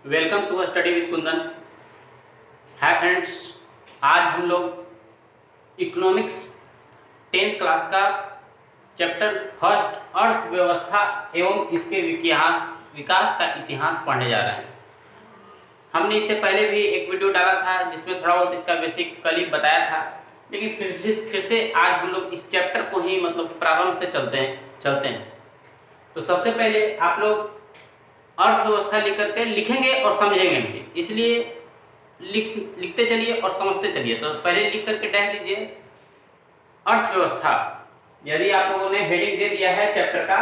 Welcome to study with Kundan. Hi friends, आज हम लोग इकोनॉमिक्स 10th क्लास का चैप्टर फर्स्ट अर्थव्यवस्था एवं इसके विकास का इतिहास पढ़ने जा रहे हैं। हमने इससे पहले भी एक वीडियो डाला था जिसमें थोड़ा बहुत इसका बेसिक कल ही बताया था, लेकिन फिर से आज हम लोग इस चैप्टर को ही प्रारंभ से चलते हैं। तो सबसे पहले आप लोग अर्थव्यवस्था लिख करके लिखेंगे और समझेंगे भी, इसलिए लिखते चलिए और समझते चलिए। तो पहले लिख करके डाल दीजिए अर्थव्यवस्था। यदि आप लोगों ने हेडिंग दे दिया है चैप्टर का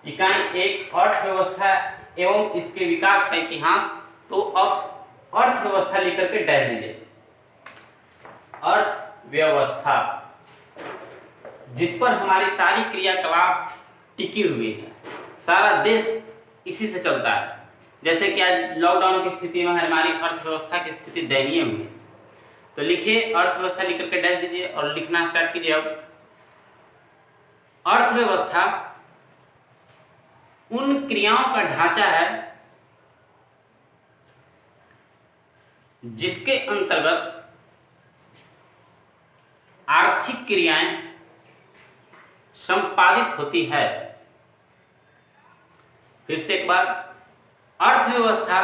इकाई 1 अर्थव्यवस्था एवं इसके विकास का इतिहास, तो अब अर्थव्यवस्था लिख करके डाल दीजिए अर्थव्यवस्था, जिस पर हमारी सारी क्रियाकलाप टिकी हुई है। सारा देश इसी से चलता है। जैसे कि आज लॉकडाउन की स्थिति में हमारी अर्थव्यवस्था की स्थिति दयनीय हुई है। तो लिखिए अर्थव्यवस्था लिख करके डाल दीजिए और लिखना स्टार्ट कीजिए। अब अर्थव्यवस्था उन क्रियाओं का ढांचा है जिसके अंतर्गत आर्थिक क्रियाएं संपादित होती है। फिर से एक बार, अर्थव्यवस्था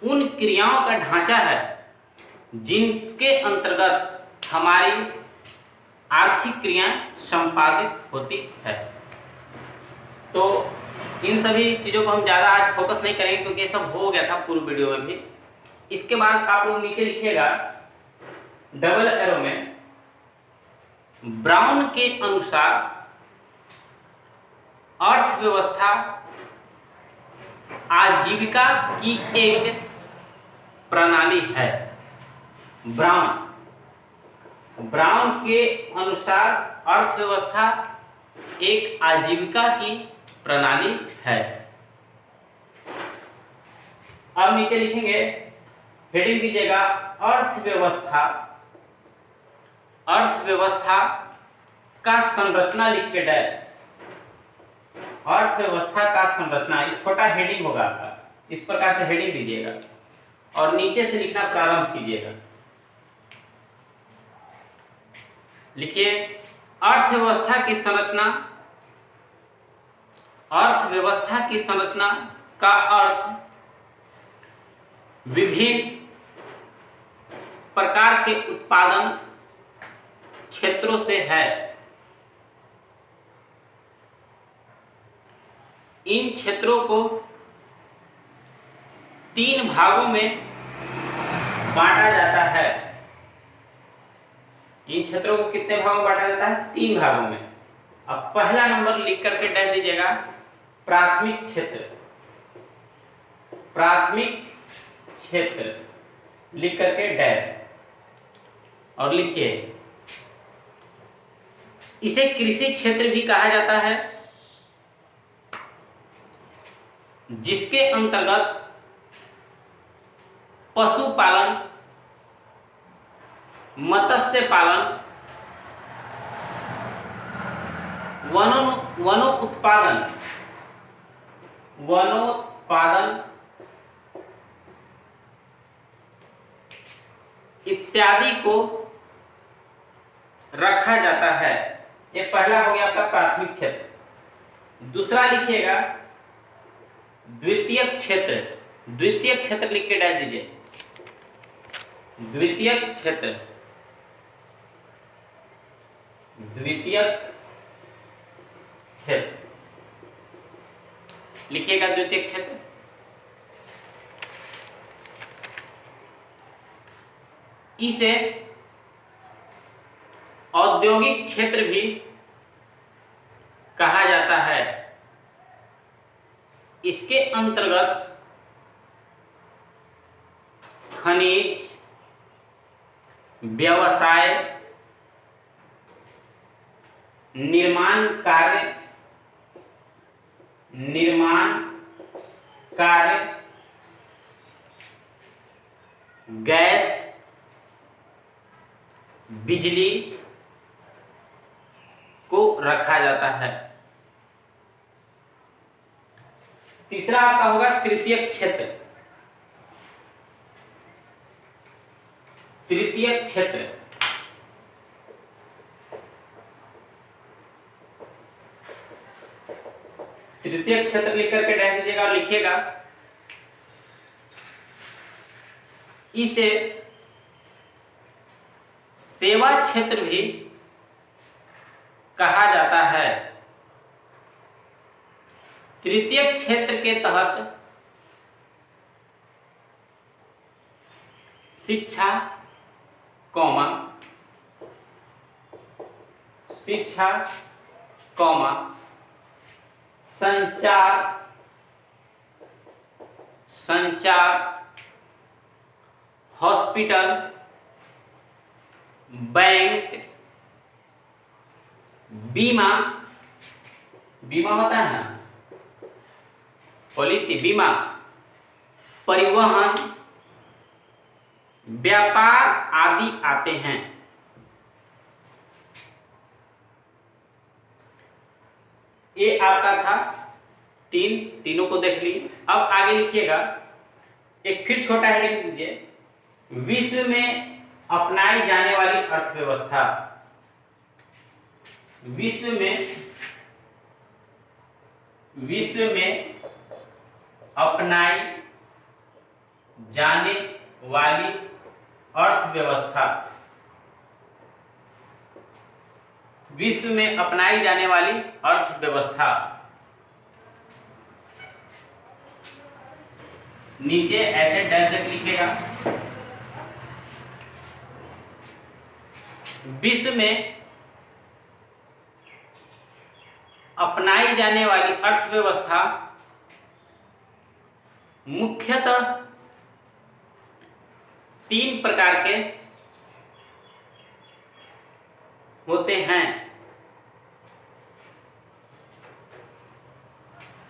उन क्रियाओं का ढांचा है जिनके अंतर्गत हमारी आर्थिक क्रियाएं संपादित होती है। तो इन सभी चीज़ों को हम ज़्यादा आज फोकस नहीं करेंगे क्योंकि ये सब हो गया था पूर्व वीडियो में भी। इसके बाद आप लोग नीचे लिखिएगा डबल एरो में, ब्राउन के अनुसार अर्थव्यवस्था आजीविका की एक प्रणाली है। ब्राउन के अनुसार अर्थव्यवस्था एक आजीविका की प्रणाली है। अब नीचे लिखेंगे, हेडिंग दीजिएगा अर्थव्यवस्था का संरचना लिख के डैश। अर्थव्यवस्था का संरचना, ये छोटा हेडिंग होगा आपका, इस प्रकार से हेडिंग दीजिएगा और नीचे से लिखना प्रारंभ कीजिएगा। लिखिए अर्थव्यवस्था की संरचना का अर्थ विभिन्न प्रकार के उत्पादन क्षेत्रों से है। इन क्षेत्रों को 3 भागों में बांटा जाता है। इन क्षेत्रों को कितने भागों में बांटा जाता है? 3 भागों में। अब पहला नंबर लिख करके डाल दीजिएगा प्राथमिक क्षेत्र लिख करके डैश और लिखिए, इसे कृषि क्षेत्र भी कहा जाता है, जिसके अंतर्गत पशुपालन, मत्स्य पालन, वनोत्पादन इत्यादि को रखा जाता है। ये पहला हो गया आपका प्राथमिक क्षेत्र। दूसरा लिखिएगा द्वितीयक क्षेत्र लिख के डाल दीजिए। द्वितीयक क्षेत्र लिखिएगा द्वितीयक क्षेत्र। इसे औद्योगिक क्षेत्र भी कहा जाता है। इसके अंतर्गत खनिज, व्यवसाय, निर्माण कार्य, गैस, बिजली को रखा जाता है। तीसरा आपका होगा तृतीयक क्षेत्र। तृतीय क्षेत्र, तृतीय क्षेत्र लिख करके डाल दीजिएगा और लिखिएगा इसे सेवा क्षेत्र भी कहा जाता है। तृतीय क्षेत्र के तहत शिक्षा, संचार, हॉस्पिटल, बैंक, बीमा होता है ना, पॉलिसी, बीमा, परिवहन, व्यापार आदि आते हैं। ये आपका था तीनों को देख ली। अब आगे लिखिएगा, एक फिर छोटा हेडिंग दीजिए, विश्व में अपनाई जाने वाली अर्थव्यवस्था। विश्व में अपनाई जाने वाली अर्थव्यवस्था। विश्व में अपनाई जाने वाली अर्थव्यवस्था। नीचे ऐसे डैश करके लिखेगा, विश्व में अपनाई जाने वाली अर्थव्यवस्था मुख्यतः 3 प्रकार के होते हैं।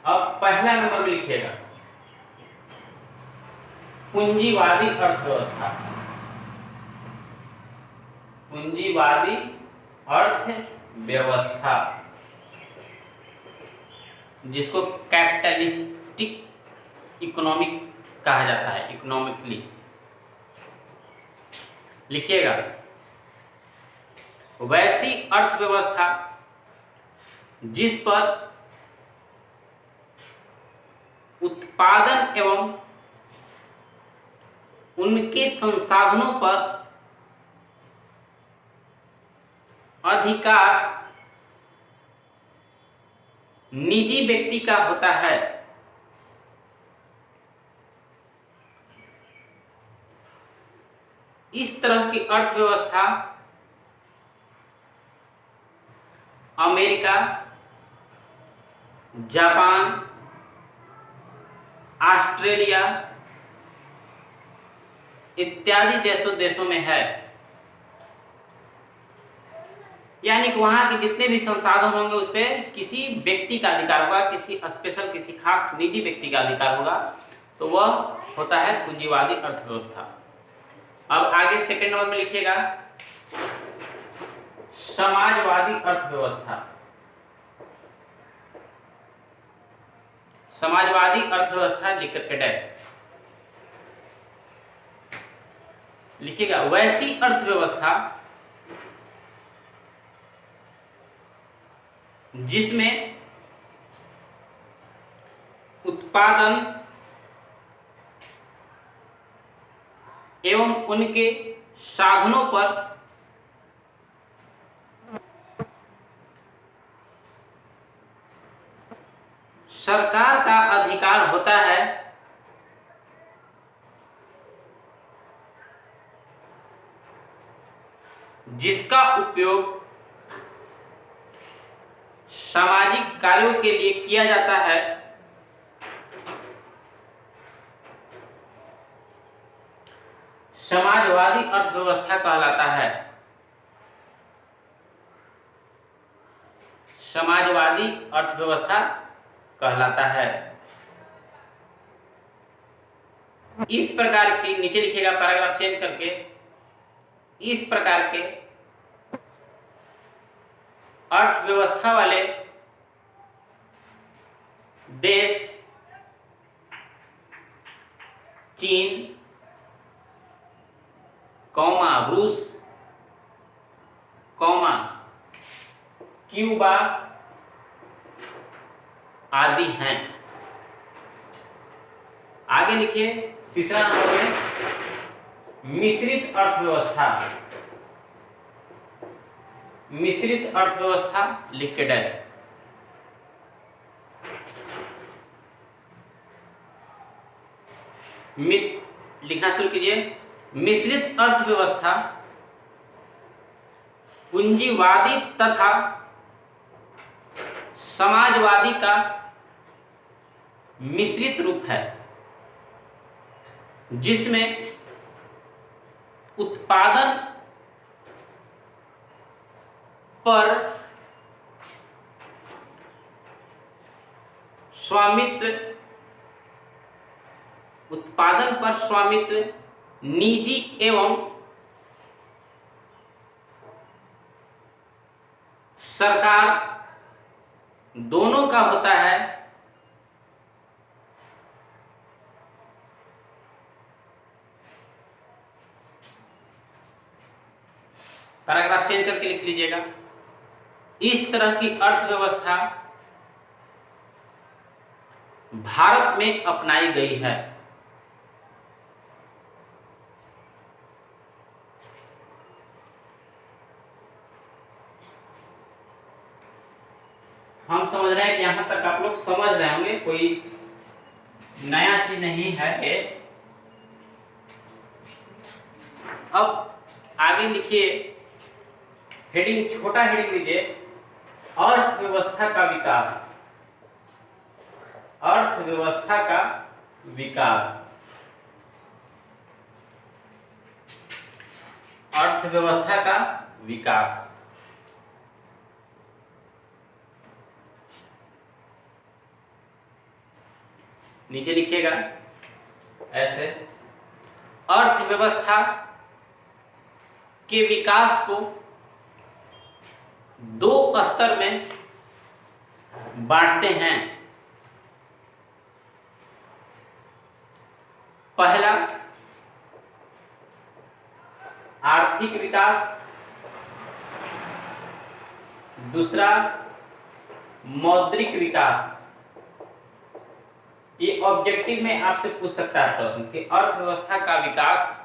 अब पहला नंबर में लिखिएगा पूंजीवादी अर्थव्यवस्था। पूंजीवादी अर्थव्यवस्था, जिसको कैपिटलिस्टिक इकोनॉमिक कहा जाता है, इकोनॉमिकली लिखिएगा। वैसी अर्थव्यवस्था जिस पर उत्पादन एवं उनके संसाधनों पर अधिकार निजी व्यक्ति का होता है। इस तरह की अर्थव्यवस्था अमेरिका, जापान, ऑस्ट्रेलिया इत्यादि जैसे देशों में है। यानी कि वहां के जितने भी संसाधन होंगे उस पर किसी व्यक्ति का अधिकार होगा, किसी स्पेशल, किसी खास निजी व्यक्ति का अधिकार होगा, तो वह होता है पूंजीवादी अर्थव्यवस्था। अब आगे सेकंड नंबर में लिखिएगा समाजवादी अर्थव्यवस्था। समाजवादी अर्थव्यवस्था लिख करके डैश लिखिएगा। वैसी अर्थव्यवस्था जिसमें उत्पादन एवं उनके साधनों पर सरकार का अधिकार होता है, जिसका उपयोग सामाजिक कार्यों के लिए किया जाता है, समाजवादी अर्थव्यवस्था कहलाता है। समाजवादी अर्थव्यवस्था कहलाता है। इस प्रकार की, नीचे लिखिएगा पैराग्राफ चेंज करके, इस प्रकार के अर्थव्यवस्था वाले देश चीन, कौमा रूस, कौमा क्यूबा आदि हैं। आगे लिखिए तीसरा नंबर में मिश्रित अर्थव्यवस्था। मिश्रित अर्थव्यवस्था लिख के डैश। लिखना शुरू कीजिए। मिश्रित अर्थव्यवस्था पूंजीवादी तथा समाजवादी का मिश्रित रूप है, जिसमें उत्पादन पर स्वामित्व निजी एवं सरकार दोनों का होता है। पैराग्राफ चेंज करके लिख लीजिएगा। इस तरह की अर्थव्यवस्था भारत में अपनाई गई है। हम समझ रहे हैं कि यहां तक आप लोग समझ रहे होंगे, कोई नया चीज नहीं है ये। अब आगे लिखिए, हेडिंग छोटा हेडिंग लीजिए, अर्थव्यवस्था का विकास। अर्थव्यवस्था का विकास। अर्थव्यवस्था का विकास। नीचे लिखिएगा ऐसे, अर्थव्यवस्था के विकास को दो स्तर में बांटते हैं। पहला आर्थिक विकास, दूसरा मौद्रिक विकास। ये ऑब्जेक्टिव में आपसे पूछ सकता है प्रश्न कि अर्थव्यवस्था का विकास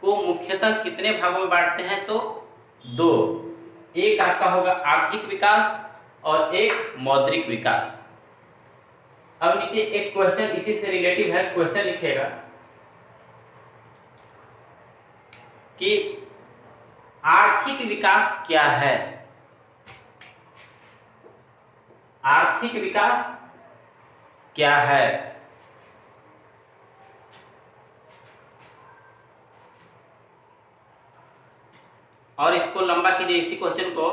को मुख्यतः कितने भागों में बांटते हैं, तो दो। एक आपका होगा आर्थिक विकास और एक मौद्रिक विकास। अब नीचे एक क्वेश्चन इसी से रिलेटिव है, क्वेश्चन लिखिएगा कि आर्थिक विकास क्या है। आर्थिक विकास क्या है? और इसको लंबा कीजिए, इसी क्वेश्चन को।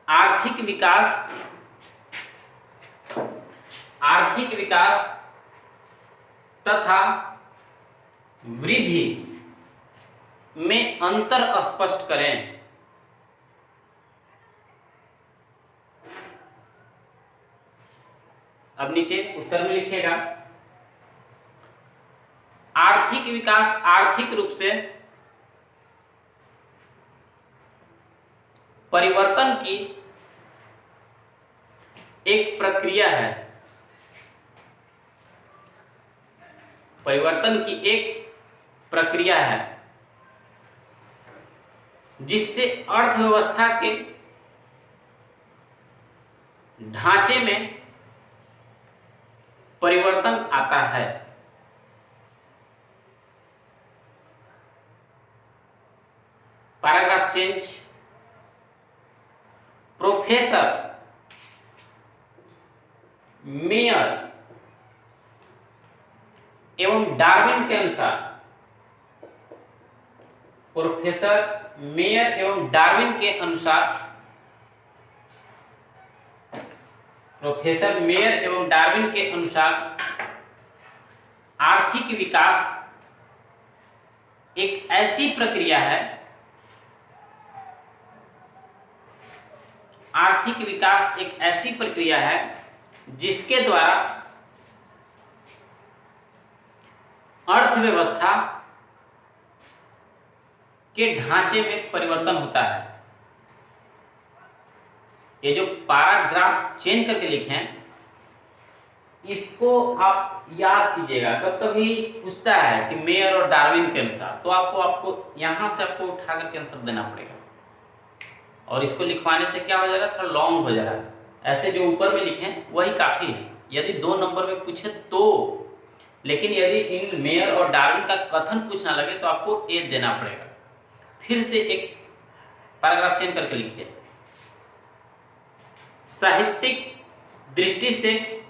आर्थिक विकास तथा वृद्धि में अंतर स्पष्ट करें। अब नीचे उत्तर में लिखिएगा, आर्थिक विकास आर्थिक रूप से परिवर्तन की एक प्रक्रिया है। परिवर्तन की एक प्रक्रिया है जिससे अर्थव्यवस्था के ढांचे में परिवर्तन आता है। Paragraph change. प्रोफेसर मेयर एवं डार्विन के अनुसार, प्रोफेसर मेयर एवं डार्विन के अनुसार, प्रोफेसर मेयर एवं डार्विन के अनुसार आर्थिक विकास एक ऐसी प्रक्रिया है, आर्थिक विकास एक ऐसी प्रक्रिया है जिसके द्वारा अर्थव्यवस्था के ढांचे में परिवर्तन होता है। ये जो पैराग्राफ चेंज करके लिखे हैं इसको आप याद कीजिएगा। कब कभी पूछता है कि मेयर और डार्विन के अनुसार, तो आपको यहां से आपको उठा करके आंसर देना पड़ेगा, और इसको लिखवाने से क्या हो जाएगा, थोड़ा लॉन्ग हो जाएगा। ऐसे जो ऊपर में लिखे वही काफी है यदि 2 नंबर में पूछे तो, लेकिन यदि इन मेयर और डार्विन का कथन पूछना लगे तो आपको ए देना पड़ेगा। फिर से एक पैराग्राफ चेंज करके लिखिए। साहित्यिक दृष्टि से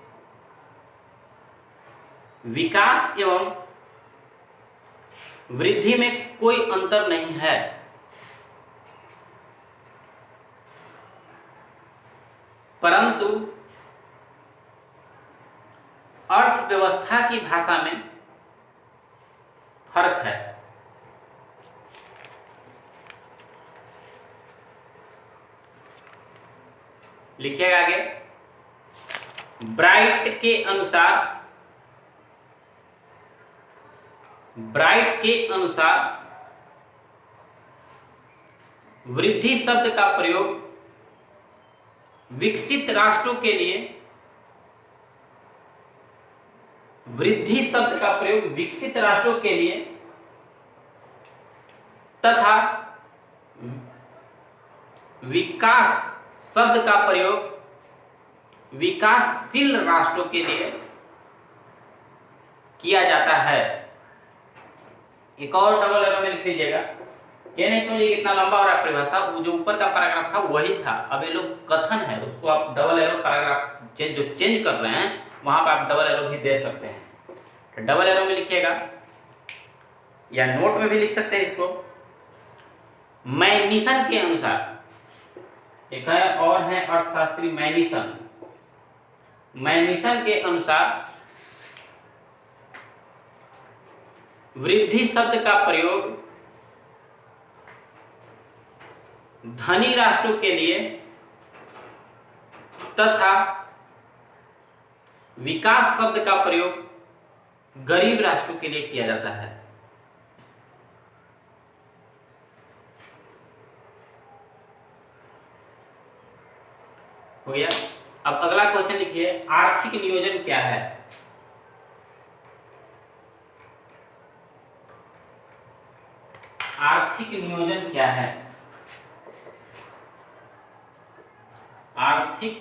विकास एवं वृद्धि में कोई अंतर नहीं है, परंतु अर्थव्यवस्था की भाषा में फर्क है। लिखिएगा आगे। ब्राइट के अनुसार वृद्धि शब्द का प्रयोग विकसित राष्ट्रों के लिए तथा विकास शब्द का प्रयोग विकासशील राष्ट्रों के लिए किया जाता है। एक और डबल एरो में लिख दीजिएगा। ये नहीं समझिए कितना लंबा हो रहा है परिभाषा, वो जो ऊपर का पैराग्राफ था वही था, अब ये लोग कथन है उसको आप डबल एरो पैराग्राफ जो चेंज कर रहे हैं वहां पर आप डबल एरो भी दे सकते हैं। तो डबल एरो में लिखिएगा या नोट में भी लिख सकते हैं इसको। मैनिसन के अनुसार, एक है और है अर्थशास्त्री मैनिसन के अनुसार वृद्धि शब्द का प्रयोग धनी राष्ट्रों के लिए तथा विकास शब्द का प्रयोग गरीब राष्ट्रों के लिए किया जाता है। हो गया। अब अगला क्वेश्चन लिखिए, आर्थिक नियोजन क्या है? आर्थिक नियोजन क्या है? आर्थिक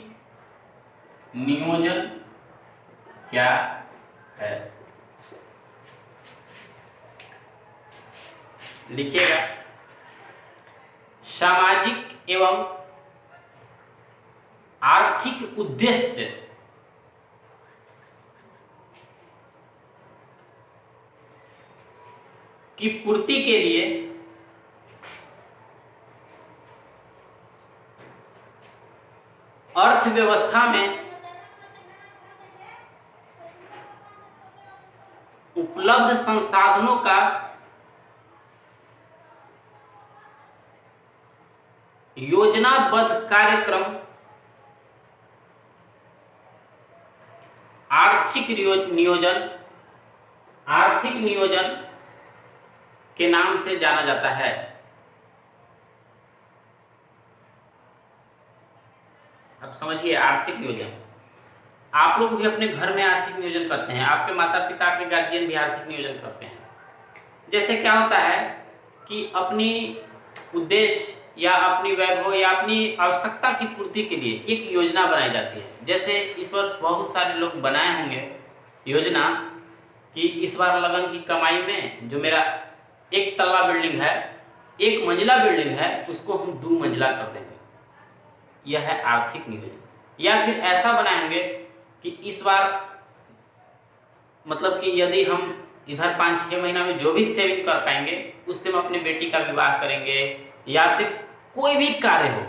नियोजन क्या है? लिखिएगा। सामाजिक एवं आर्थिक उद्देश्य की पूर्ति के लिए अर्थव्यवस्था में उपलब्ध संसाधनों का योजनाबद्ध कार्यक्रम आर्थिक नियोजन के नाम से जाना जाता है। अब समझिए, आर्थिक नियोजन आप लोग भी अपने घर में आर्थिक नियोजन करते हैं, आपके माता पिता आपके गार्जियन भी आर्थिक नियोजन करते हैं। जैसे क्या होता है कि अपनी उद्देश्य या अपनी वैभव या अपनी आवश्यकता की पूर्ति के लिए एक योजना बनाई जाती है। जैसे इस वर्ष बहुत सारे लोग बनाए होंगे योजना कि इस बार लगन की कमाई में जो मेरा 1 तल्ला बिल्डिंग है, 1 मंजिला बिल्डिंग है, उसको हम 2 मंजिला कर देंगे। यह है आर्थिक नियोजन। या फिर ऐसा बनाएंगे कि इस बार मतलब कि यदि हम इधर 5-6 महीना में जो भी सेविंग कर पाएंगे उससे हम अपनी बेटी का विवाह करेंगे, या फिर कोई भी कार्य हो,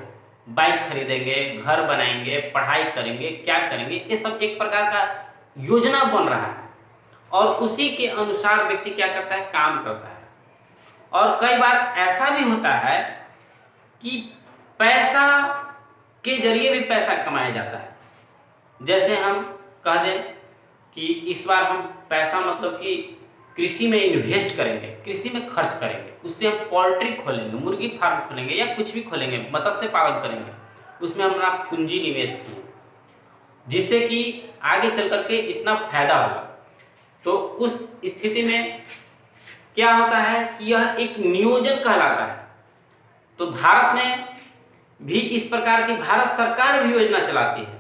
बाइक खरीदेंगे, घर बनाएंगे, पढ़ाई करेंगे, क्या करेंगे, ये सब एक प्रकार का योजना बन रहा है और उसी के अनुसार व्यक्ति क्या करता है, काम करता है। और कई बार ऐसा भी होता है कि पैसा के जरिए भी पैसा कमाया जाता है। जैसे हम कह दें कि इस बार हम पैसा मतलब कि कृषि में इन्वेस्ट करेंगे, कृषि में खर्च करेंगे, उससे हम पोल्ट्री खोलेंगे, मुर्गी फार्म खोलेंगे या कुछ भी खोलेंगे, मत्स्य पालन करेंगे, उसमें हमने पूंजी निवेश किया, जिससे कि आगे चल करके इतना फायदा होगा। तो उस स्थिति में क्या होता है कि यह एक नियोजन कहलाता है। तो भारत में भी इस प्रकार की भारत सरकार भी योजना चलाती है,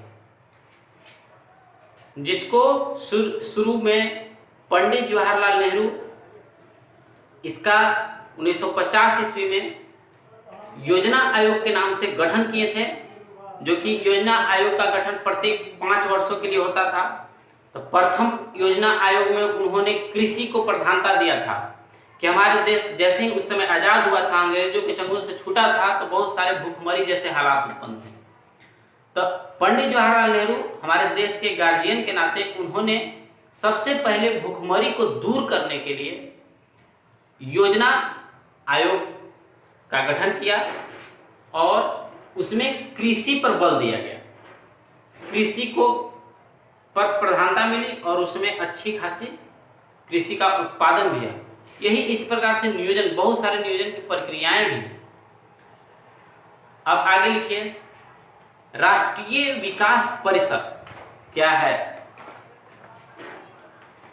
जिसको शुरू में पंडित जवाहरलाल नेहरू इसका 1950 ईस्वी में योजना आयोग के नाम से गठन किए थे, जो कि योजना आयोग का गठन प्रत्येक 5 वर्षों के लिए होता था। तो प्रथम योजना आयोग में उन्होंने कृषि को प्रधानता दिया था कि हमारे देश जैसे ही उस समय आज़ाद हुआ था, अंग्रेजों के चंगुल से छूटा था, तो बहुत सारे भूखमरी जैसे हालात उत्पन्न थे। तो पंडित जवाहरलाल नेहरू हमारे देश के गार्जियन के नाते उन्होंने सबसे पहले भूखमरी को दूर करने के लिए योजना आयोग का गठन किया और उसमें कृषि पर बल दिया गया, कृषि को पर प्रधानता मिली और उसमें अच्छी खासी कृषि का उत्पादन भी है। यही इस प्रकार से नियोजन, बहुत सारे नियोजन की प्रक्रियाएं भी हैं। अब आगे लिखिए, राष्ट्रीय विकास परिषद क्या है?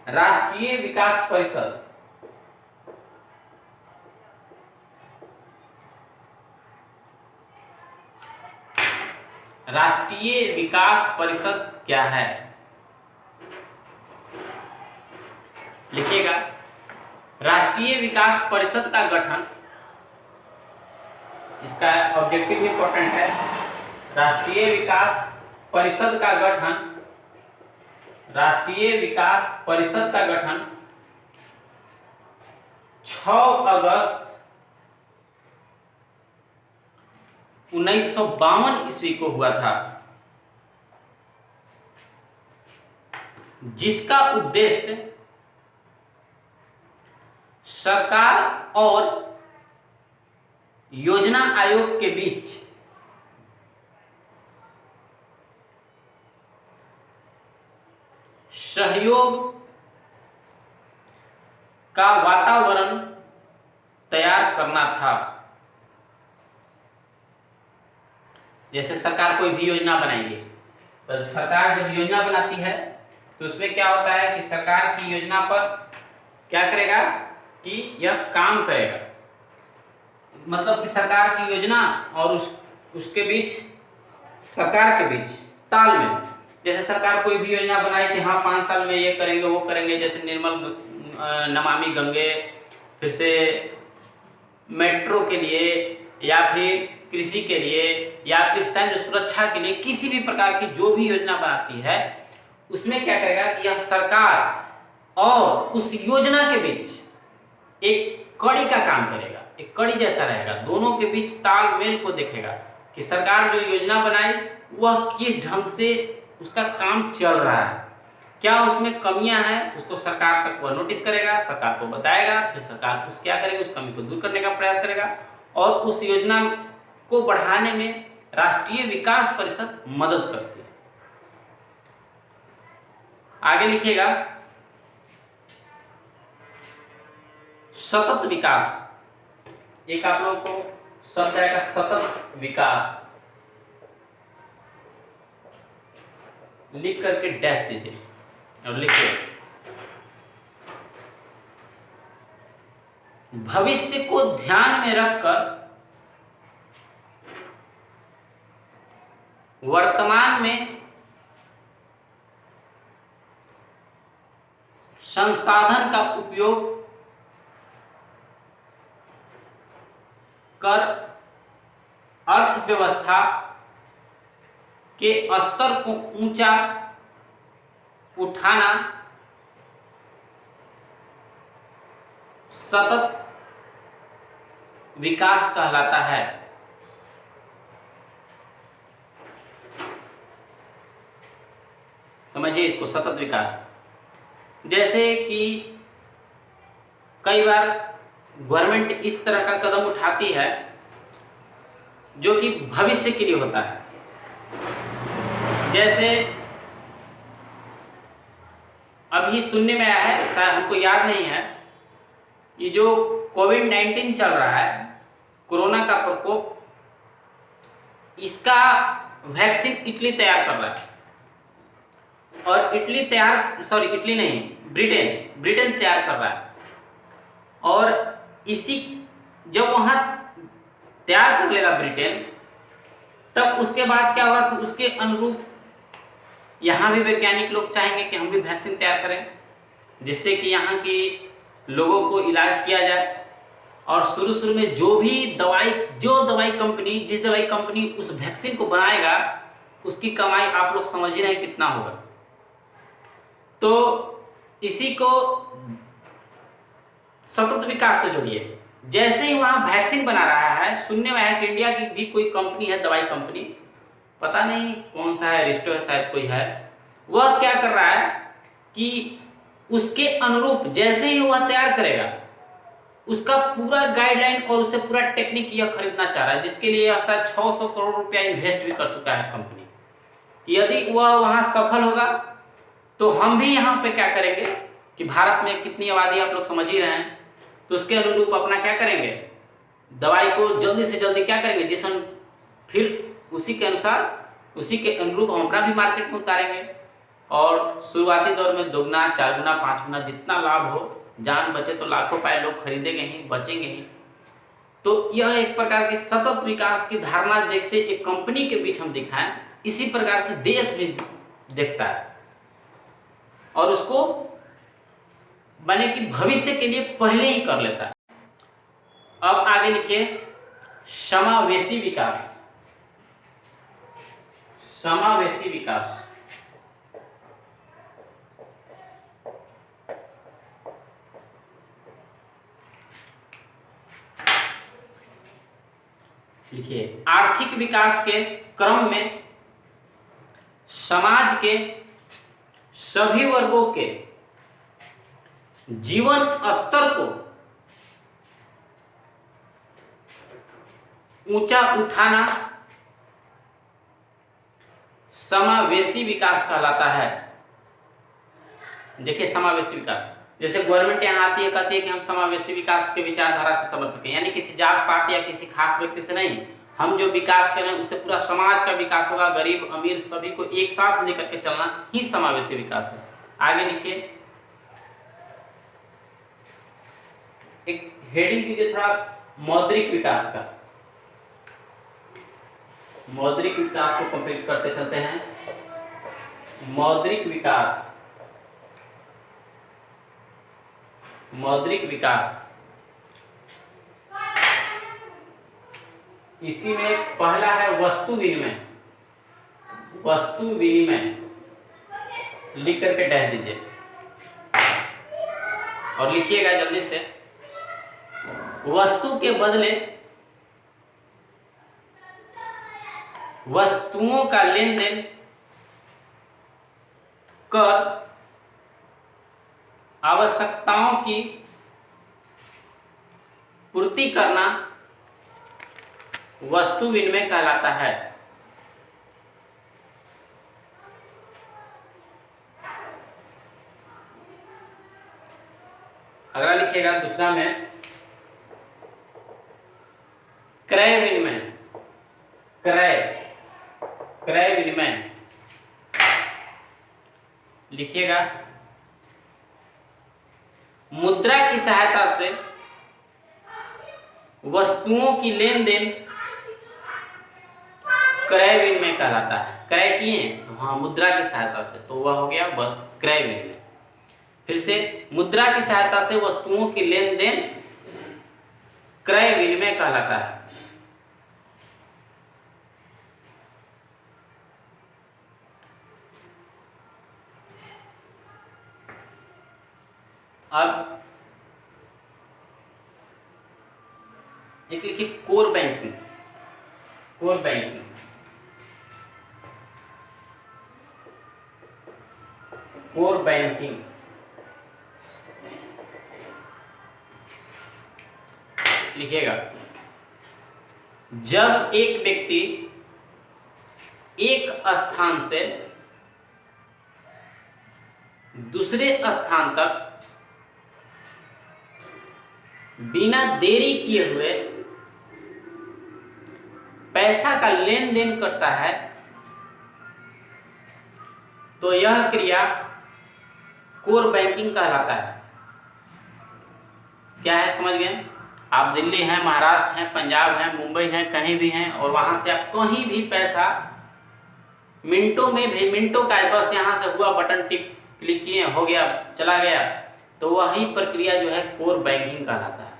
राष्ट्रीय विकास परिषद राष्ट्रीय विकास परिषद क्या है? लिखिएगा, राष्ट्रीय विकास परिषद का गठन, इसका ऑब्जेक्टिव इंपॉर्टेंट है। राष्ट्रीय विकास परिषद का गठन, राष्ट्रीय विकास परिषद का गठन 6 अगस्त 1952 ईस्वी को हुआ था, जिसका उद्देश्य सरकार और योजना आयोग के बीच सहयोग का वातावरण तैयार करना था। जैसे सरकार कोई भी योजना बनाएगी, तो सरकार जब योजना बनाती है तो उसमें क्या होता है कि सरकार की योजना पर क्या करेगा कि यह काम करेगा, मतलब कि सरकार की योजना और उसके बीच, सरकार के बीच तालमेल। जैसे सरकार कोई भी योजना बनाए कि हाँ 5 साल में ये करेंगे वो करेंगे, जैसे निर्मल नमामि गंगे, फिर से मेट्रो के लिए या फिर कृषि के लिए या फिर सैन्य सुरक्षा के लिए, किसी भी प्रकार की जो भी योजना बनाती है उसमें क्या करेगा कि यह सरकार और उस योजना के बीच एक कड़ी का काम करेगा, एक कड़ी जैसा रहेगा, दोनों के बीच तालमेल को देखेगा कि सरकार जो योजना बनाई वह किस ढंग से उसका काम चल रहा है, क्या उसमें कमियां हैं, उसको सरकार तक वह नोटिस करेगा, सरकार को बताएगा, फिर सरकार उस क्या करेगी, उस कमी को दूर करने का प्रयास करेगा और उस योजना को बढ़ाने में राष्ट्रीय विकास परिषद मदद करती है। आगे लिखिएगा, सतत विकास, एक आप लोगों को शब्द आएगा सतत विकास, लिख करके डैश दीजिए और लिखिए, भविष्य को ध्यान में रखकर वर्तमान में संसाधन का उपयोग कर अर्थव्यवस्था के स्तर को ऊंचा उठाना सतत विकास कहलाता है। समझिए इसको, सतत विकास। जैसे कि कई बार गवर्नमेंट इस तरह का कदम उठाती है जो कि भविष्य के लिए होता है, जैसे अभी सुनने में आया है, शायद हमको याद नहीं है, ये जो कोविड-19 चल रहा है, कोरोना का प्रकोप, इसका वैक्सीन इटली तैयार कर रहा है। और इटली नहीं, ब्रिटेन तैयार कर रहा है। और इसी जब वहाँ तैयार कर लेगा ब्रिटेन, तब उसके बाद क्या होगा कि उसके अनुरूप यहाँ भी वैज्ञानिक लोग चाहेंगे कि हम भी वैक्सीन तैयार करें, जिससे कि यहाँ के लोगों को इलाज किया जाए। और शुरू में जिस दवाई कंपनी उस वैक्सीन को बनाएगा, उसकी कमाई आप लोग समझ ही रहे हैं कितना होगा। तो इसी को सतत विकास से जोड़िए। जैसे ही वहाँ वैक्सीन बना रहा है, सुनने में आया कि इंडिया की भी कोई कंपनी है, दवाई कंपनी, पता नहीं कौन सा है, रिस्टो है शायद कोई है, वह क्या कर रहा है कि उसके अनुरूप जैसे ही वह तैयार करेगा, उसका पूरा गाइडलाइन और उससे पूरा टेक्निक यह खरीदना चाह रहा है, जिसके लिए शायद 600 करोड़ रुपया इन्वेस्ट भी कर चुका है कंपनी। यदि वह वहाँ सफल होगा तो हम भी यहाँ पे क्या करेंगे कि भारत में कितनी आबादी आप लोग समझ ही रहे हैं, तो उसके अनुरूप अपना क्या करेंगे, दवाई को जल्दी से जल्दी क्या करेंगे, फिर उसी के अनुरूप हम अपना भी मार्केट में उतारेंगे। और शुरुआती दौर में 2 गुना 4 गुना 5 गुना जितना लाभ हो, जान बचे तो लाखों पाए लोग खरीदेंगे ही, बचेंगे ही। तो यह एक प्रकार की सतत विकास की धारणा जैसे एक कंपनी के बीच हम दिखाएं, इसी प्रकार से देश भी देखता है और उसको बने कि भविष्य के लिए पहले ही कर लेता है। अब आगे लिखिए समावेशी विकास। समावेशी विकास लिखिए, आर्थिक विकास के क्रम में समाज के सभी वर्गों के जीवन स्तर को ऊंचा उठाना समावेशी विकास कहलाता है। देखिए समावेशी विकास, जैसे गवर्नमेंट यहाँ आती है, कहती है कि हम समावेशी विकास के विचारधारा से समर्थक हैं, यानी किसी जात पात या किसी खास व्यक्ति से नहीं, हम जो विकास कर रहे हैं उससे पूरा समाज का विकास होगा, गरीब अमीर सभी को एक साथ लेकर के चलना ही समावेशी विकास है। आगे लिखिए, एक हेडिंग दीजिए थोड़ा मौद्रिक विकास का। मौद्रिक विकास को कंप्लीट करते चलते हैं। मौद्रिक विकास, मौद्रिक विकास, इसी में पहला है वस्तु विनिमय। वस्तु विनिमय लिख करके डैश दीजिए और लिखिएगा जल्दी से। वस्तु के बदले वस्तुओं का लेन देन कर आवश्यकताओं की पूर्ति करना वस्तु विनिमय कहलाता है। अगला लिखिएगा दूसरा में क्रय विनिमय। क्रय विनिमय लिखिएगा, मुद्रा की सहायता से वस्तुओं की लेन देन क्रय विनिमय कहलाता है। क्रय किए तो हाँ मुद्रा की सहायता से, तो वह हो गया क्रय विनिमय। फिर से मुद्रा की सहायता से वस्तुओं की लेन देन क्रय विनिमय कहलाता है। अब एक लिखिए core banking. Core banking, core banking लिखिएगा, जब एक व्यक्ति एक स्थान से दूसरे स्थान तक बिना देरी किए हुए पैसा का लेन देन करता है तो यह क्रिया कोर बैंकिंग कहलाता है। क्या है, समझ गए? आप दिल्ली हैं, महाराष्ट्र हैं, पंजाब हैं, मुंबई हैं, कहीं भी हैं और वहां से आप कहीं भी पैसा मिनटों में भेज, मिनटों का बस यहाँ से हुआ, बटन टिक क्लिक किए, हो गया, चला गया, तो वही प्रक्रिया जो है कोर बैंकिंग कहलाता है।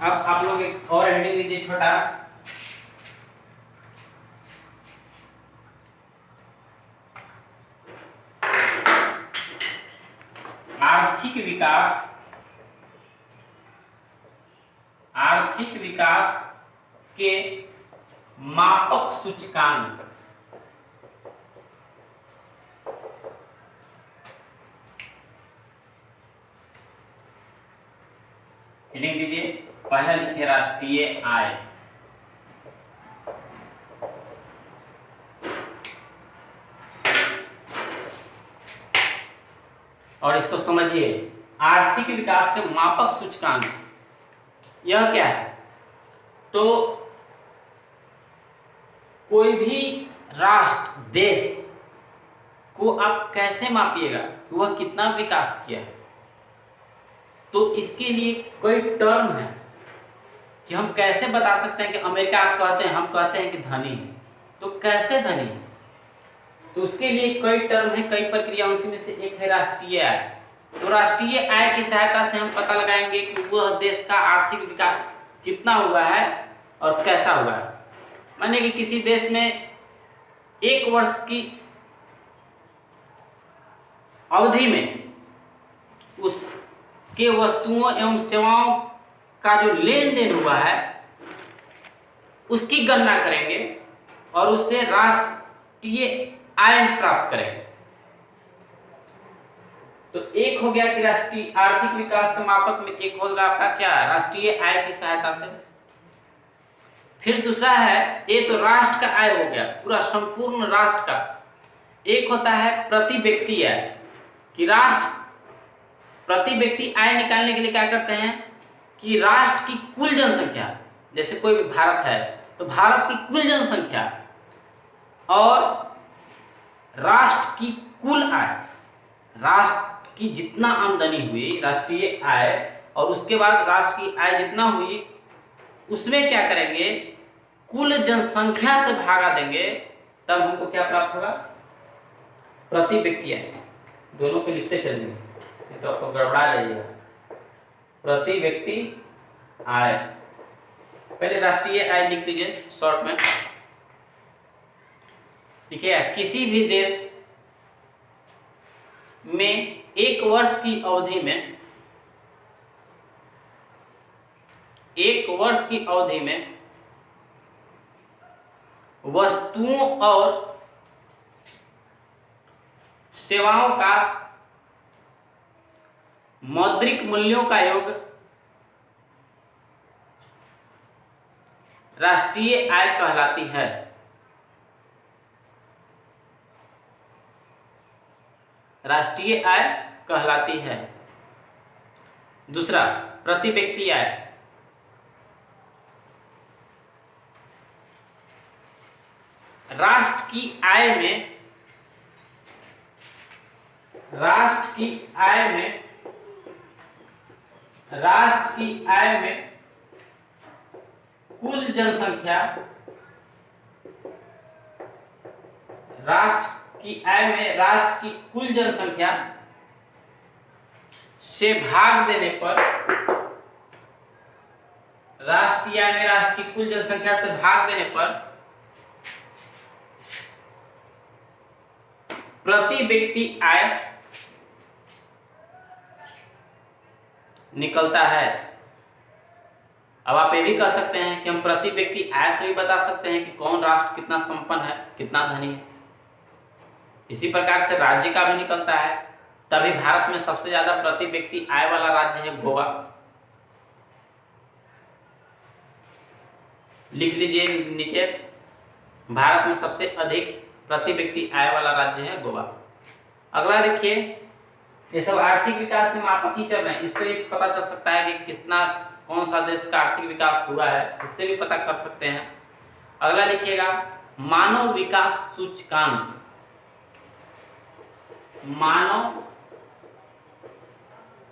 अब आप लोग एक और हेडिंग दीजिए छोटा, आर्थिक विकास, आर्थिक विकास के मापक सूचकांक। हेडिंग दीजिए, पहला लिखिए राष्ट्रीय आय। और इसको समझिए, आर्थिक विकास के मापक सूचकांक यह क्या है? तो कोई भी राष्ट्र, देश को आप कैसे मापिएगा कि वह कितना विकास किया है? तो इसके लिए कई टर्म है कि हम कैसे बता सकते हैं कि अमेरिका आप कहते हैं, हम कहते हैं कि धनी है, तो कैसे धनी है? तो उसके लिए कई टर्म है, कई प्रक्रिया, उसमें से एक है राष्ट्रीय आय। तो राष्ट्रीय आय की सहायता से हम पता लगाएंगे कि वह देश का आर्थिक विकास कितना हुआ है और कैसा हुआ है। माने कि किसी देश में एक वर्ष की अवधि में उसके वस्तुओं एवं सेवाओं का जो लेन देन हुआ है उसकी गणना करेंगे और उससे राष्ट्रीय आय प्राप्त करेंगे। तो एक हो गया कि राष्ट्रीय आर्थिक विकास के मापक में एक होगा आपका क्या, राष्ट्रीय आय की सहायता से। फिर दूसरा है, ये तो राष्ट्र का आय हो गया, पूरा संपूर्ण राष्ट्र का। एक होता है प्रति व्यक्ति आय, कि राष्ट्र प्रति व्यक्ति आय निकालने के लिए क्या करते हैं कि राष्ट्र की कुल जनसंख्या, जैसे कोई भी भारत है तो भारत की कुल जनसंख्या और राष्ट्र की कुल आय, राष्ट्र की जितना आमदनी हुई राष्ट्रीय आय और उसके बाद राष्ट्र की आय जितना हुई उसमें क्या करेंगे, कुल जनसंख्या से भागा देंगे, तब हमको क्या प्राप्त होगा, प्रति व्यक्ति आय। दोनों को लिखते चलेंगे, नहीं तो आपको गड़बड़ा जाइएगा। प्रति व्यक्ति आय, पहले राष्ट्रीय आय लिख लीजिए शॉर्ट में। ठीक है, किसी भी देश में एक वर्ष की अवधि में, एक वर्ष की अवधि में वस्तुओं और सेवाओं का मौद्रिक मूल्यों का योग राष्ट्रीय आय कहलाती है। राष्ट्रीय आय कहलाती है। दूसरा, प्रति व्यक्ति आय। राष्ट्र की आय में, राष्ट्र की आय में, राष्ट्र की आय में कुल जनसंख्या, राष्ट्र की आय में राष्ट्र की कुल जनसंख्या से भाग देने पर, राष्ट्र की आय में राष्ट्र की कुल जनसंख्या से भाग देने पर प्रति व्यक्ति आय निकलता है। अब आप ये भी कह सकते हैं कि हम प्रति व्यक्ति आय से भी बता सकते हैं कि कौन राष्ट्र कितना संपन्न है, कितना धनी है। इसी प्रकार से राज्य का भी निकलता है। तभी भारत में सबसे ज्यादा प्रति व्यक्ति आय वाला राज्य है गोवा। लिख लीजिए नीचे, भारत में सबसे अधिक प्रति व्यक्ति आय वाला राज्य है गोवा। अगला देखिए, ये सब आर्थिक विकास के मापक ही चल रहे हैं, इससे भी पता चल सकता है कि कितना कौन सा देश का आर्थिक विकास हुआ है, इससे भी पता कर सकते हैं। अगला लिखिएगा, मानव विकास सूचकांक।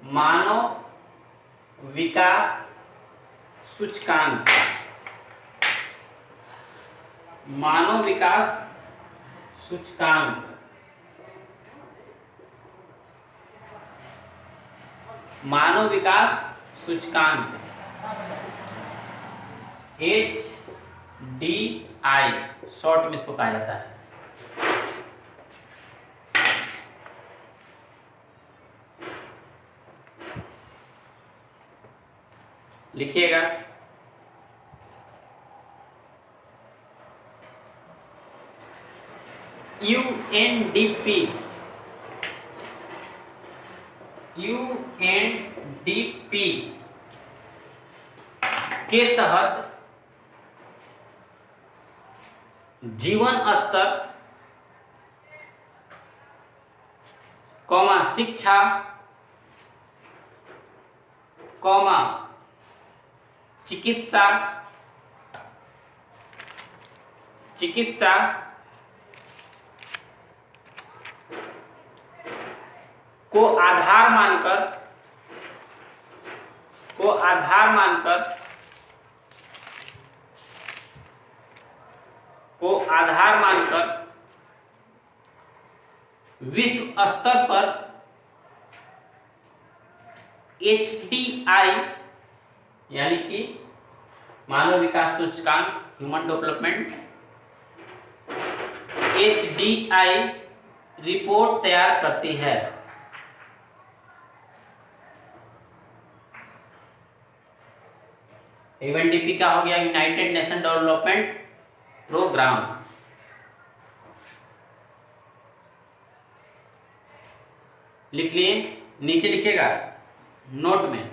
मानव विकास सूचकांक। मानव विकास सूचकांक। मानव विकास सूचकांक HDI शॉर्ट में इसको कहा जाता है। लिखिएगा, UNDP के तहत जीवन स्तर, शिक्षा, चिकित्सा को आधार मानकर विश्व स्तर पर HDI यानी कि मानव विकास सूचकांक, ह्यूमन डेवलपमेंट, HDI रिपोर्ट तैयार करती है। UNDP का हो गया यूनाइटेड नेशन डेवलपमेंट प्रोग्राम। लिख लिए, नीचे लिखिएगा नोट में,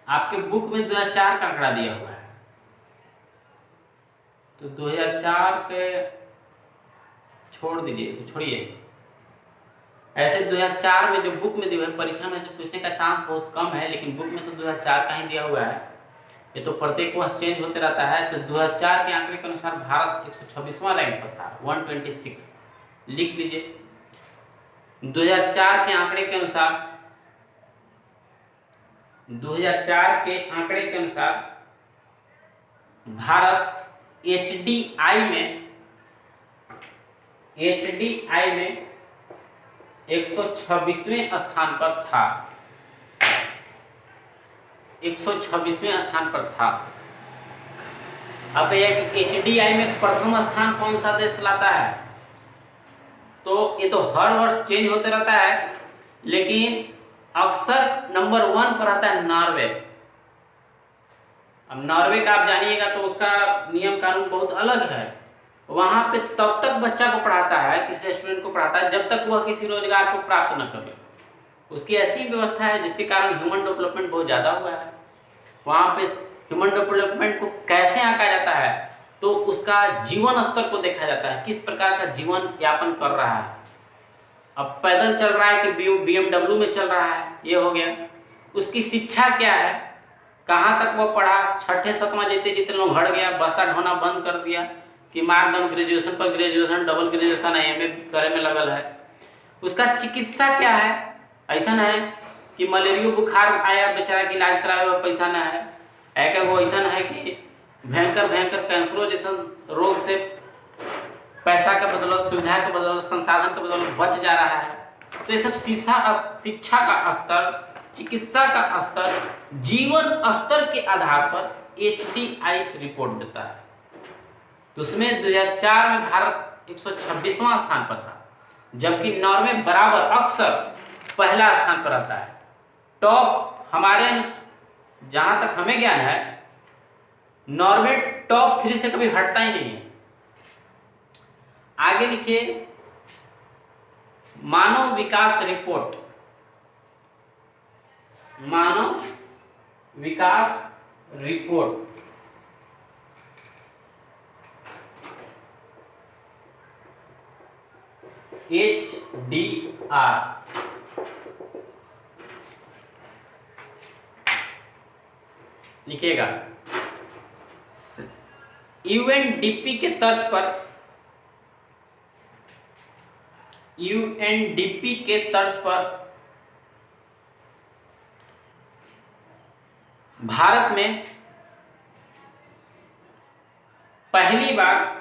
आपके बुक में 2004 का आंकड़ा दिया हुआ है, तो 2004 पे छोड़ दीजिए, इसको छोड़िए। ऐसे 2004 में जो बुक में दिया है, परीक्षा में से पूछने का चांस बहुत कम है, लेकिन बुक में तो 2004 का ही दिया हुआ है। ये तो प्रत्येक वर्ष चेंज होते रहता है। तो 2004 के आंकड़े के अनुसार भारत 126वां रैंक पर था, 126। लिख लीजिए, 2004 के आंकड़े के अनुसार 2004 के आंकड़े के अनुसार भारत HDI में 126वें स्थान पर था। 126वें स्थान पर था। अब HDI में प्रथम स्थान कौन सा देश लाता है? तो ये तो हर वर्ष चेंज होते रहता है, लेकिन अक्सर नंबर 1 पर आता है नॉर्वे। अब नॉर्वे का आप जानिएगा तो उसका नियम कानून बहुत अलग है। वहां पे तब तक बच्चा को पढ़ाता है, किसी स्टूडेंट को पढ़ाता है, जब तक वह किसी रोजगार को प्राप्त न कर ले। उसकी ऐसी व्यवस्था है जिसके कारण ह्यूमन डेवलपमेंट बहुत ज़्यादा हुआ है। वहाँ पे ह्यूमन डेवलपमेंट को कैसे आंका जाता है? तो उसका जीवन स्तर को देखा जाता है, किस प्रकार का जीवन यापन कर रहा है। अब पैदल चल रहा है कि BMW में चल रहा है, ये हो गया। उसकी शिक्षा क्या है, कहाँ तक वो पढ़ा, छठे सतवां जितने लोग हट गया, बस्ता ढोना बंद कर दिया कि मारदम ग्रेजुएशन पर ग्रेजुएशन, डबल ग्रेजुएशन है, MA करे में लगल है। उसका चिकित्सा क्या है? ऐसा न है कि मलेरिया बुखार आया, बेचारा की इलाज कराए हुआ पैसा न है। ऐसा वो ऐसा है कि भयंकर कैंसरों जैसा रोग से पैसा का बदौलत, सुविधा के बदौलत, संसाधन के बदौलत बच जा रहा है। तो ये सब शिक्षा का स्तर, चिकित्सा का स्तर, जीवन स्तर के आधार पर HDI रिपोर्ट देता है। तो उसमें 2004 में भारत 126वां स्थान पर था, जबकि नॉर्वे बराबर अक्सर पहला स्थान पर आता है। टॉप हमारे जहां तक हमें ज्ञान है, नॉर्वे टॉप 3 से कभी हटता ही नहीं है। आगे लिखिए, मानव विकास रिपोर्ट। मानव विकास रिपोर्ट HDR लिखिएगा। यूएनडीपी के तर्ज पर, यूएनडीपी के तर्ज पर भारत में पहली बार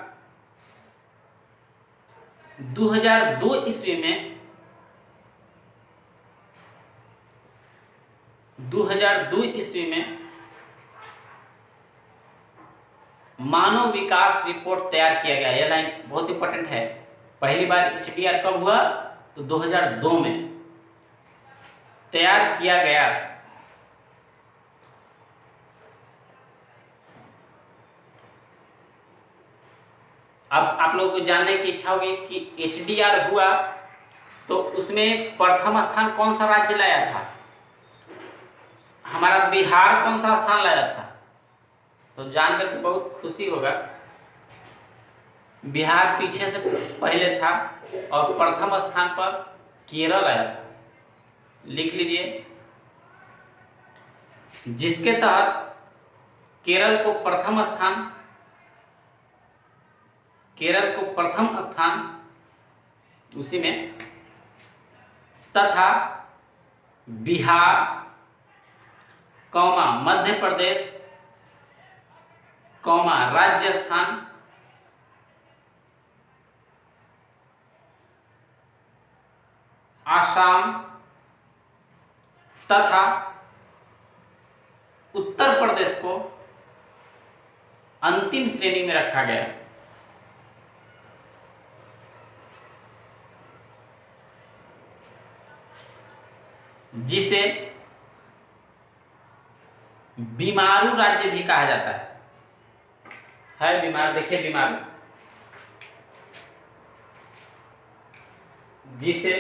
2002 ईस्वी में 2002 ईस्वी में मानव विकास रिपोर्ट तैयार किया गया। यह लाइन बहुत इंपॉर्टेंट है। पहली बार एचडीआर कब हुआ? तो 2002 में तैयार किया गया। अब आप लोगों को जानने की इच्छा होगी कि एचडीआर हुआ तो उसमें प्रथम स्थान कौन सा राज्य लाया था? हमारा बिहार कौन सा स्थान लाया था? तो जानकर के बहुत खुशी होगा। बिहार पीछे से पहले था और प्रथम स्थान पर केरल आया था। लिख लीजिए, जिसके तहत केरल को प्रथम स्थान उसी में, तथा बिहार, मध्य प्रदेश, राजस्थान, आसाम तथा उत्तर प्रदेश को अंतिम श्रेणी में रखा गया। जिसे बीमारू राज्य भी कहा जाता है बीमार, देखिए बीमारू, जिसे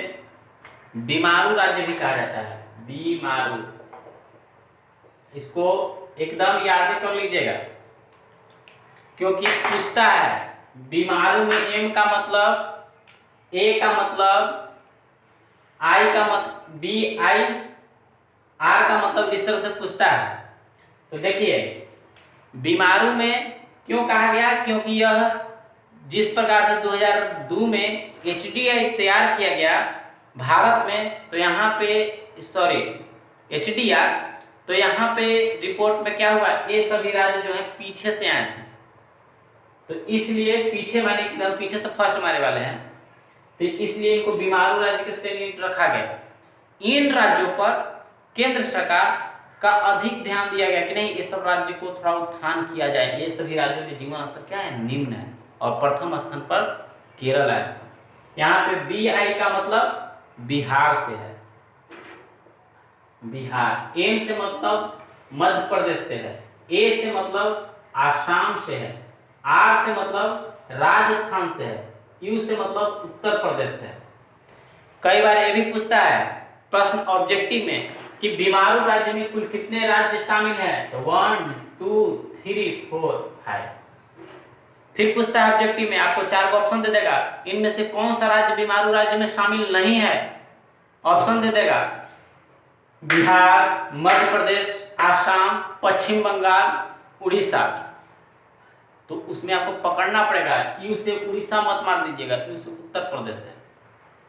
बीमारू राज्य भी कहा जाता है। बीमारू, इसको एकदम याद कर लीजिएगा क्योंकि पूछता है। बीमारू में एम का मतलब, ए का मतलब, आई का मतलब, बी आई, आर का मतलब, इस तरह से पूछता है। तो देखिए बीमारू में क्यों कहा गया? क्योंकि यह जिस प्रकार से 2002 में एचडीआर तैयार किया गया भारत में, तो यहाँ पे एचडीआर, तो यहाँ पे रिपोर्ट में क्या हुआ? ये सभी राज्य जो है पीछे से आए थे, तो इसलिए पीछे माने एकदम पीछे से फर्स्ट मारे वाले हैं, तो इसलिए इनको बीमारू राज्य के श्रेणी रखा गया। इन राज्यों पर केंद्र सरकार का अधिक ध्यान दिया गया कि नहीं, ये सब राज्य को थोड़ा उत्थान किया जाए। ये सभी राज्यों में जीवन स्तर क्या है? निम्न है। और प्रथम स्थान पर केरल आया। यहाँ पे बी आई का मतलब बिहार से है, बिहार। एम से मतलब मध्य प्रदेश से है, ए से मतलब आसाम से है, आर से मतलब राजस्थान से है, यू से मतलब उत्तर प्रदेश से है। कई बार ये भी पूछता है प्रश्न ऑब्जेक्टिव में कि बीमारू राज्य में कुल कितने राज्य शामिल हैं? तो 1 2 3 4 5। फिर पूछता है ऑब्जेक्टिव में, आपको 4 ऑप्शन दे देगा, इनमें से कौन सा राज्य बीमारू राज्य में शामिल नहीं है? ऑप्शन दे देगा बिहार, मध्य प्रदेश, आसाम, पश्चिम बंगाल, उड़ीसा। तो उसमें आपको पकड़ना पड़ेगा, यू से उड़ीसा मत मार दीजिएगा, यू से उत्तर प्रदेश है।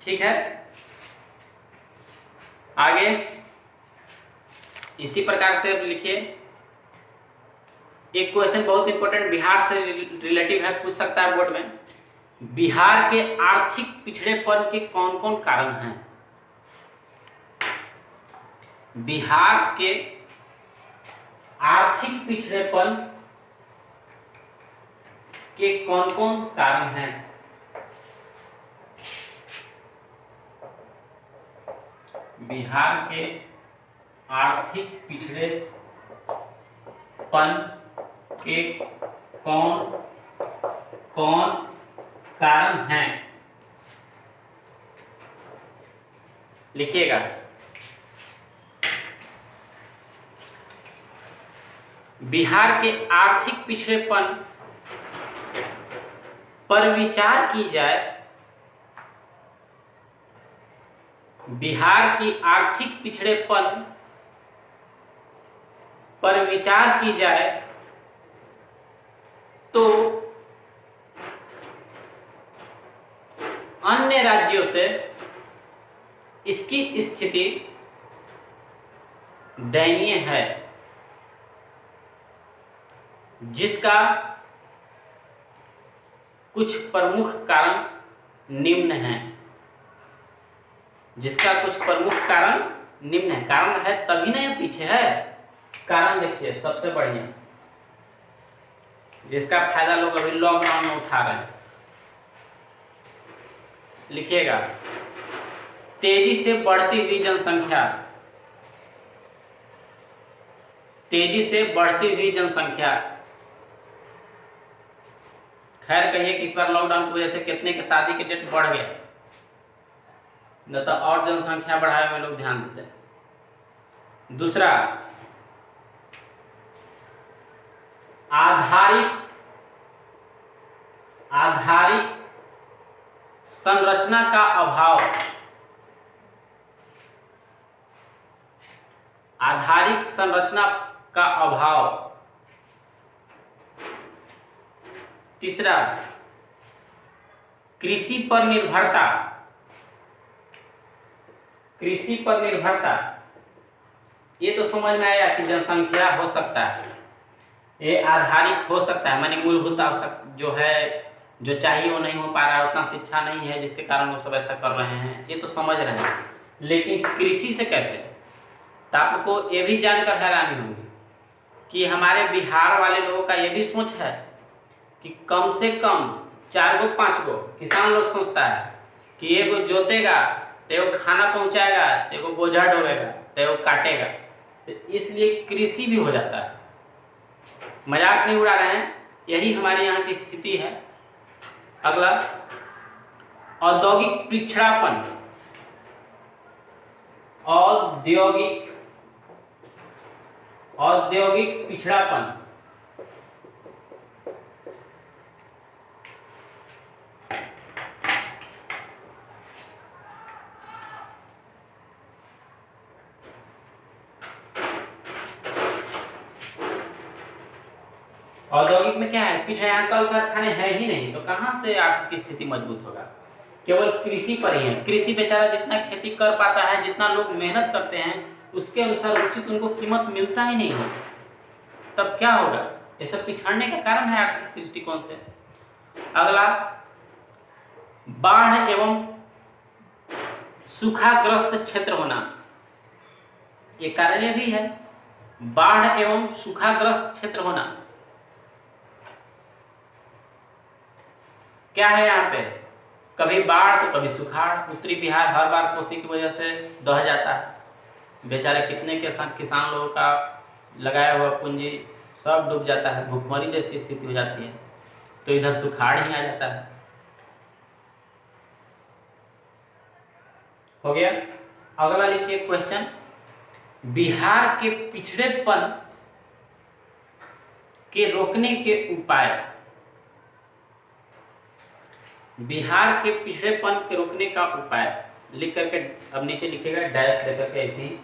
ठीक है, आगे इसी प्रकार से लिखिए। एक क्वेश्चन बहुत इंपॉर्टेंट बिहार से रिलेटिव है, पूछ सकता है बोर्ड में। बिहार के आर्थिक पिछड़ेपन के कौन कौन कारण हैं? बिहार के आर्थिक पिछड़ेपन के कौन कौन कारण हैं? बिहार के आर्थिक पिछड़ेपन के कौन कौन कारण हैं? लिखिएगा। बिहार के आर्थिक पिछड़ेपन पर विचार की जाए बिहार की आर्थिक पिछड़ेपन पर विचार की जाए तो अन्य राज्यों से इसकी स्थिति दयनीय है, जिसका कुछ प्रमुख कारण निम्न है। जिसका कुछ प्रमुख कारण निम्न है। कारण है तभी ना ये पीछे है। कारण देखिए सबसे बढ़िया, जिसका फायदा लोग अभी लॉकडाउन में उठा रहे हैं। लिखिएगा, तेजी से बढ़ती हुई जनसंख्या। तेजी से बढ़ती हुई जनसंख्या। खैर कहिए कि इस बार लॉकडाउन की वजह से कितने के शादी के डेट बढ़ गए, न तो और जनसंख्या बढ़ाने में लोग ध्यान देते हैं। दूसरा, आधारिक संरचना का अभाव। आधारिक संरचना का अभाव। तीसरा, कृषि पर निर्भरता। कृषि पर निर्भरता, ये तो समझ में आया कि जनसंख्या हो सकता है, ये आधारिक हो सकता है, माने मूलभूत आवश्यक जो है, जो चाहिए वो नहीं हो पा रहा है, उतना शिक्षा नहीं है जिसके कारण वो सब ऐसा कर रहे हैं, ये तो समझ रहे हैं। लेकिन कृषि से कैसे? तो आपको ये भी जानकर हैरानी होगी कि हमारे बिहार वाले लोगों का ये भी सोच है कि कम से कम 4 गो 5 गो किसान लोग सोचता है कि एगो जोतेगा तो एगो खाना पहुंचाएगा, तो एगो बोझा ढोएगा, तो एगो काटेगा, तो इसलिए कृषि भी हो जाता है। मजाक नहीं उड़ा रहे हैं, यही हमारे यहाँ की स्थिति है। अगला, औद्योगिक पिछड़ापन। औद्योगिक पिछड़ापन। औद्योगिक में क्या है, पीछे यहाँ कल कारखाने हैं ही नहीं, तो कहाँ से आर्थिक स्थिति मजबूत होगा? केवल कृषि पर ही है। कृषि बेचारा जितना खेती कर पाता है, जितना लोग मेहनत करते हैं, उसके अनुसार उचित उनको कीमत मिलता ही नहीं है, तब क्या होगा? ये सब पिछड़ने का कारण है आर्थिक दृष्टिकोण से। अगला, बाढ़ एवं सूखाग्रस्त क्षेत्र होना, ये कारण भी है। बाढ़ एवं सूखाग्रस्त क्षेत्र होना क्या है यहाँ पे? कभी बाढ़ तो कभी सुखाड़। उत्तरी बिहार हर बार कोसी की वजह से दह जाता है। बेचारे कितने के किसान लोगों का लगाया हुआ पूंजी सब डूब जाता है, भूखमरी जैसी स्थिति हो जाती है, तो इधर सुखाड़ ही आ जाता है। हो गया। अगला लिखिए क्वेश्चन, बिहार के पिछड़ेपन के रोकने के उपाय। बिहार के पिछड़ेपन के रोकने का उपाय लिख करके अब नीचे लिखेगा डैश देकर के ऐसे ही।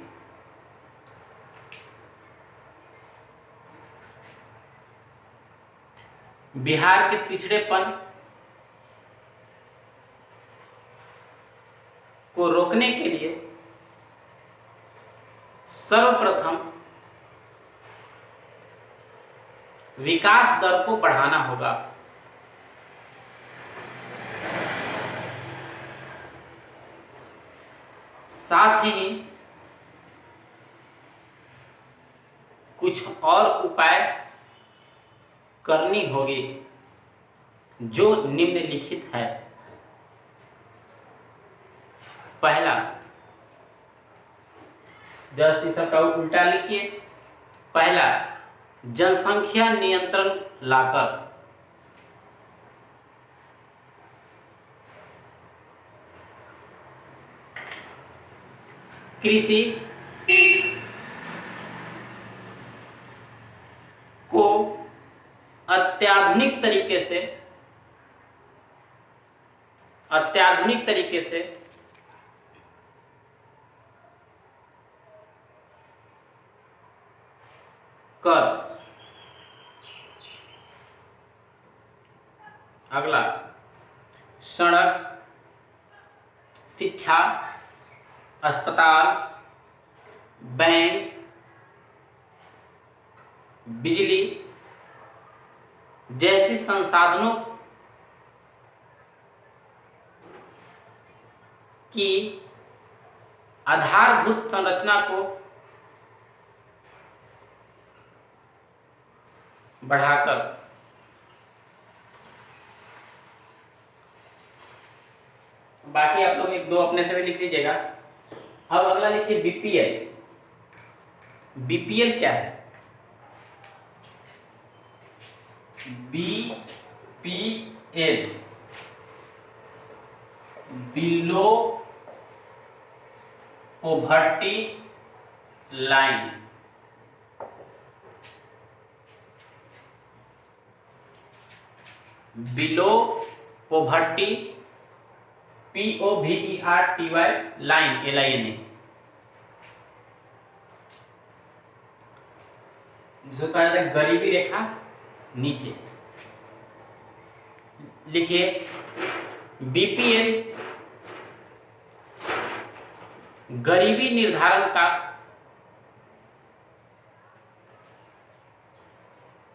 बिहार के पिछड़ेपन को रोकने के लिए सर्वप्रथम विकास दर को बढ़ाना होगा। साथ ही कुछ और उपाय करनी होगी जो निम्नलिखित है। पहला, जस्ट इसका उल्टा लिखिए। पहला, जनसंख्या नियंत्रण लाकर कृषि को अत्याधुनिक तरीके से सड़क, शिक्षा, अस्पताल, बैंक, बिजली जैसे संसाधनों की आधारभूत संरचना को बढ़ाकर बाकी आप लोग एक दो अपने से भी लिख लीजिएगा। अब अगला लिखिए बीपीएल। बीपीएल क्या है? BPL below poverty line. Below poverty POVERTY line, LINE, जिसको कहा जाता है गरीबी रेखा नीचे। लिखिए बीपीएल गरीबी निर्धारण का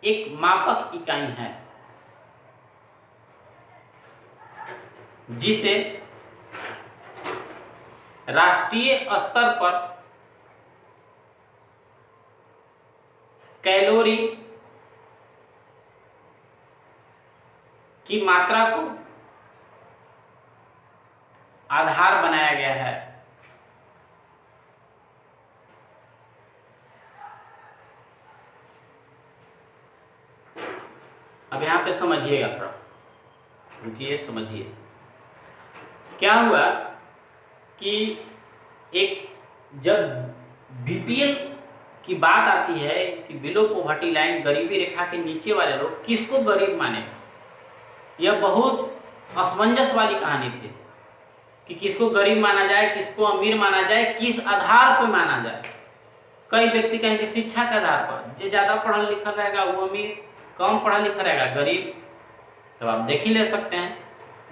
एक मापक इकाई है जिसे राष्ट्रीय स्तर पर कैलोरी की मात्रा को आधार बनाया गया है। अब यहां पे समझिएगा, थोड़ा रुकिए, समझिए क्या हुआ कि एक जब बीपीएल की बात आती है कि बिलो पॉवर्टी लाइन, गरीबी रेखा के नीचे वाले लोग, किसको गरीब माने, यह बहुत असमंजस वाली कहानी थी कि किसको गरीब माना जाए, किसको अमीर माना जाए, किस आधार पर माना जाए। कई व्यक्ति कहेंगे शिक्षा के आधार पर, जो ज्यादा पढ़ा लिखा रहेगा वो अमीर, कम पढ़ा लिखा रहेगा गरीब। तो आप देख ही ले सकते हैं,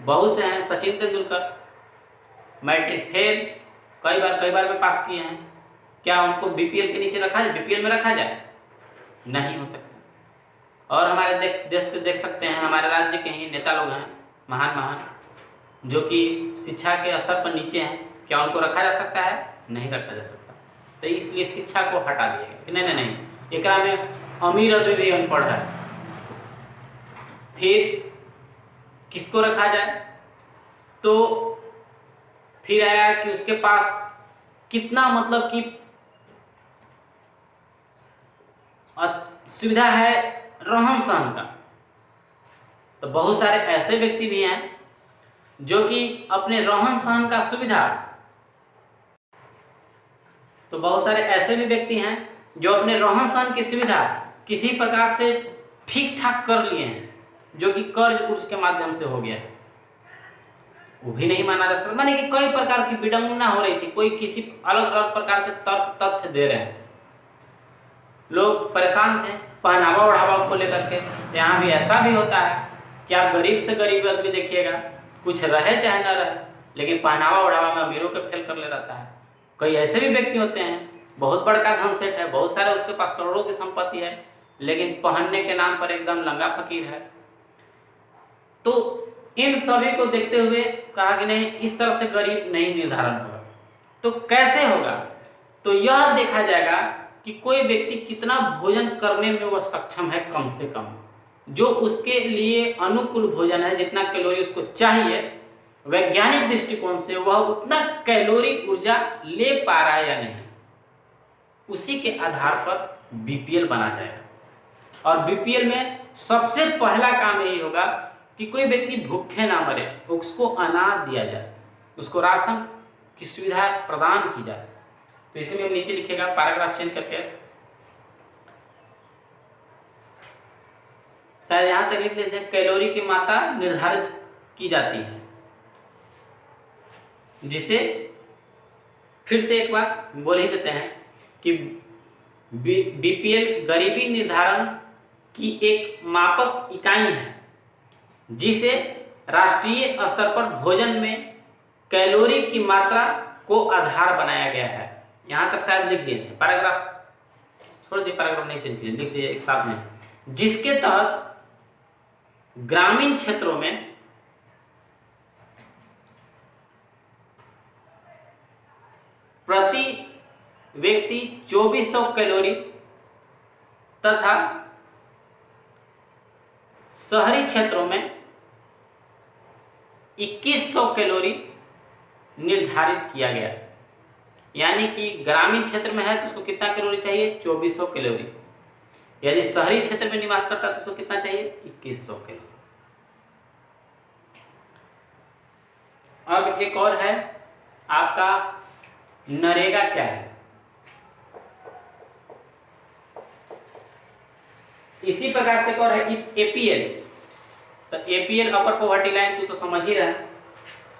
बहुत से हैं, सचिन तेंदुलकर मैट्रिक फेल, कई बार में पास किए हैं, क्या उनको बीपीएल के नीचे रखा जाए, बीपीएल में रखा जाए? नहीं हो सकता। और हमारे देश के देख सकते हैं, हमारे राज्य के ही नेता लोग हैं महान जो कि शिक्षा के स्तर पर नीचे हैं, क्या उनको रखा जा सकता है? नहीं रखा जा सकता। तो इसलिए शिक्षा को हटा दिया गया कि नहीं, एकरा में अमीर आदमी भी अनपढ़ है, फिर किसको रखा जाए? तो फिर आया कि उसके पास कितना, मतलब कि सुविधा है रहन सहन का। तो बहुत सारे ऐसे व्यक्ति भी हैं जो कि अपने रहन सहन का सुविधा, तो बहुत सारे ऐसे भी व्यक्ति हैं जो अपने रहन सहन की सुविधा किसी प्रकार से ठीक ठाक कर लिए हैं, जो कि कर्ज उर्ज के माध्यम से हो गया है, वो भी नहीं माना जा सकता। माने कि कई प्रकार की विडंबना हो रही थी, कोई किसी अलग अलग प्रकार के तर्क तथ्य दे रहे थे, लोग परेशान थे पहनावा ओढ़ावा को लेकर के। यहाँ भी ऐसा भी होता है कि आप गरीब से गरीब आदमी देखिएगा, कुछ रहे चाहे न रहे, लेकिन पहनावा ओढ़ावा में अमीरों के फेल कर ले रहता है। कई ऐसे भी व्यक्ति होते हैं, बहुत बड़का धन सेठ है, बहुत सारे उसके पास करोड़ों की संपत्ति है, लेकिन पहनने के नाम पर एकदम लंगा फकीर है। तो इन सभी को देखते हुए कहा कि नहीं, इस तरह से गरीब नहीं निर्धारण होगा। तो कैसे होगा? तो यह देखा जाएगा कि कोई व्यक्ति कितना भोजन करने में वह सक्षम है, कम से कम जो उसके लिए अनुकूल भोजन है, जितना कैलोरी उसको चाहिए वैज्ञानिक दृष्टिकोण से, वह उतना कैलोरी ऊर्जा ले पा रहा है या नहीं, उसी के आधार पर बीपीएल बना जाएगा। और बीपीएल में सबसे पहला काम यही होगा कि कोई व्यक्ति भूखे ना मरे, उसको अनाज दिया जाए, उसको राशन की सुविधा प्रदान की जाए। तो इसमें हम नीचे लिखेगा, पैराग्राफ चेंज करके शायद यहां तक लिख लेते हैं, कैलोरी की मात्रा निर्धारित की जाती है, जिसे फिर से एक बार बोल ही देते हैं कि बीपीएल गरीबी निर्धारण की एक मापक इकाई है, जिसे राष्ट्रीय स्तर पर भोजन में कैलोरी की मात्रा को आधार बनाया गया है। यहां तक शायद लिख लिए थे, पैराग्राफ छोड़ दिए, पैराग्राफ नहीं चेंज किए, लिख लिए एक साथ में। जिसके तहत ग्रामीण क्षेत्रों में प्रति व्यक्ति 2400 कैलोरी तथा शहरी क्षेत्रों में 2100 कैलोरी निर्धारित किया गया। यानी कि ग्रामीण क्षेत्र में है तो उसको कितना कैलोरी चाहिए? 2400 कैलोरी। यदि शहरी क्षेत्र में निवास करता है तो उसको कितना चाहिए? 2100 कैलोरी। अब एक और है आपका नरेगा क्या है। इसी प्रकार से एक और है एपीएल। तो एपीएल अपर पॉवर्टी लाइन तो समझ ही रहा है,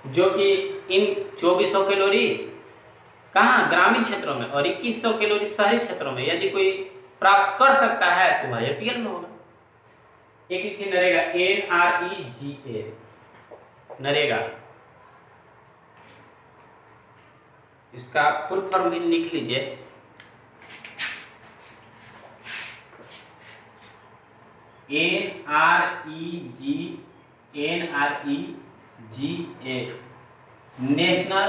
जो कि इन 2400 कैलोरी कहाँ? ग्रामीण क्षेत्रों में और 2100 कैलोरी शहरी क्षेत्रों में यदि कोई प्राप्त कर सकता है तो वह एपीएल में होगा। एक लिखिए नरेगा, NREGA, नरेगा। इसका फुल फॉर्म भी लिख लीजिए, NREGA, national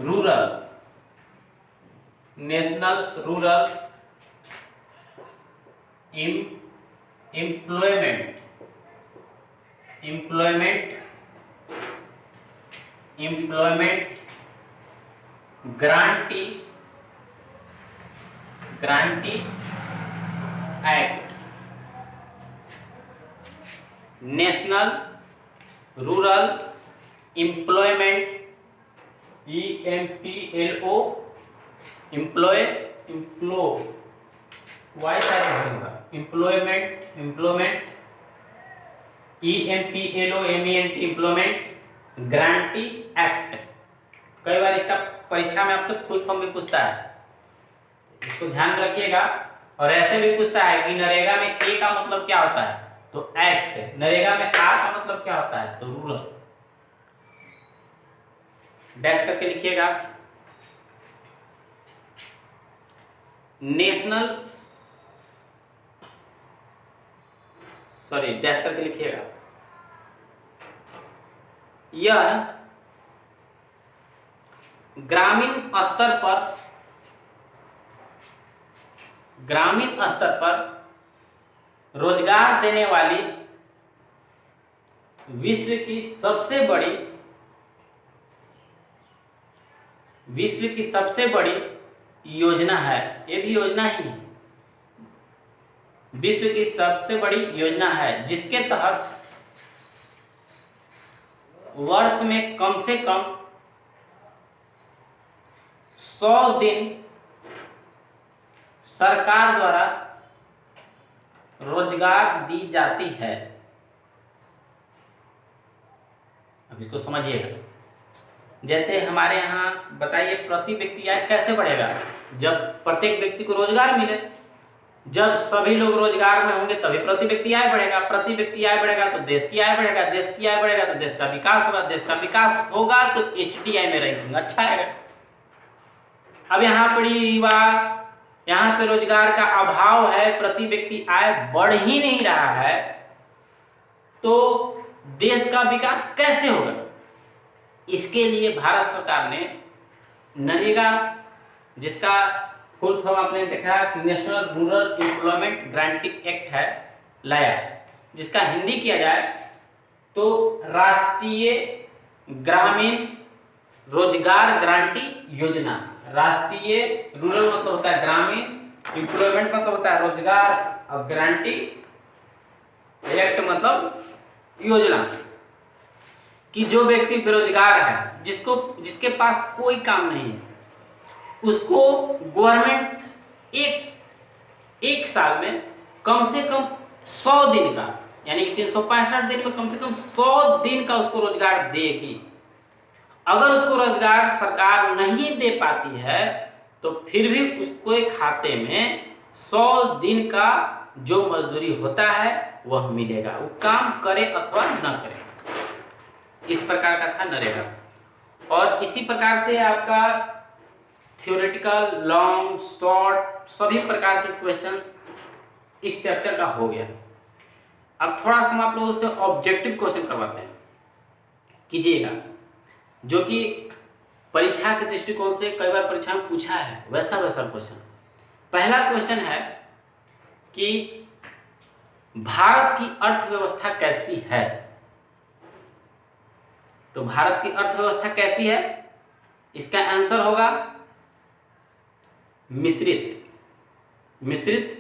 rural employment guarantee act, national rural employment EMPLO, employment guarantee act. कई बार इसका परीक्षा में आपसे फुल फॉर्म भी पूछता है, इसको ध्यान में रखिएगा। और ऐसे भी पूछता है कि नरेगा में ए का मतलब क्या होता है? तो एक्ट। नरेगा में आर का मतलब क्या होता है? तो रूरल। डैश करके लिखिएगा, डैश करके लिखिएगा। यह ग्रामीण स्तर पर रोजगार देने वाली विश्व की सबसे बड़ी योजना है। ये भी योजना ही है, विश्व की सबसे बड़ी योजना है, जिसके तहत वर्ष में कम से कम 100 दिन सरकार द्वारा रोजगार दी जाती है। अब इसको समझिएगा। जैसे हमारे यहाँ बताइए, प्रति व्यक्ति आय कैसे बढ़ेगा? जब प्रत्येक व्यक्ति को रोजगार मिले। जब सभी लोग रोजगार में होंगे तभी प्रति व्यक्ति आय बढ़ेगा। प्रति व्यक्ति आय बढ़ेगा तो देश की आय बढ़ेगा, देश की आय बढ़ेगा तो देश का विकास होगा, देश का विकास होगा तो HDI में रैंकिंग अच्छा आएगा। अब यहाँ पे रोजगार का अभाव है, प्रति व्यक्ति आय बढ़ ही नहीं रहा है, तो देश का विकास कैसे होगा? इसके लिए भारत सरकार ने नरेगा, जिसका फुल फॉर्म आपने देखा national rural employment guarantee act है, लाया, जिसका हिंदी किया जाए तो राष्ट्रीय ग्रामीण रोजगार गारंटी योजना। राष्ट्रीय रूरल मतलब होता है ग्रामीण, एम्प्लॉयमेंट मतलब होता है रोजगार, और गारंटी एक्ट मतलब योजना। कि जो व्यक्ति बेरोजगार है, जिसके पास कोई काम नहीं है, उसको गवर्नमेंट एक साल में कम से कम 100 दिन का, यानी कि 365 दिन में कम से कम 100 दिन का उसको रोजगार देगी। अगर उसको रोजगार सरकार नहीं दे पाती है तो फिर भी उसको खाते में 100 दिन का जो मजदूरी होता है वह मिलेगा, वो काम करे अथवा न करे, इस प्रकार का था नरेगा। और इसी प्रकार से आपका थ्योरेटिकल, लॉन्ग, शॉर्ट सभी प्रकार के क्वेश्चन इस चैप्टर का हो गया। अब थोड़ा सा हम आप लोगों से ऑब्जेक्टिव क्वेश्चन करवाते हैं, कीजिएगा, जो कि परीक्षा के दृष्टिकोण से कई बार परीक्षा में पूछा है, वैसा क्वेश्चन। पहला क्वेश्चन है कि भारत की अर्थव्यवस्था कैसी है। तो भारत की अर्थव्यवस्था कैसी है, इसका आंसर होगा मिश्रित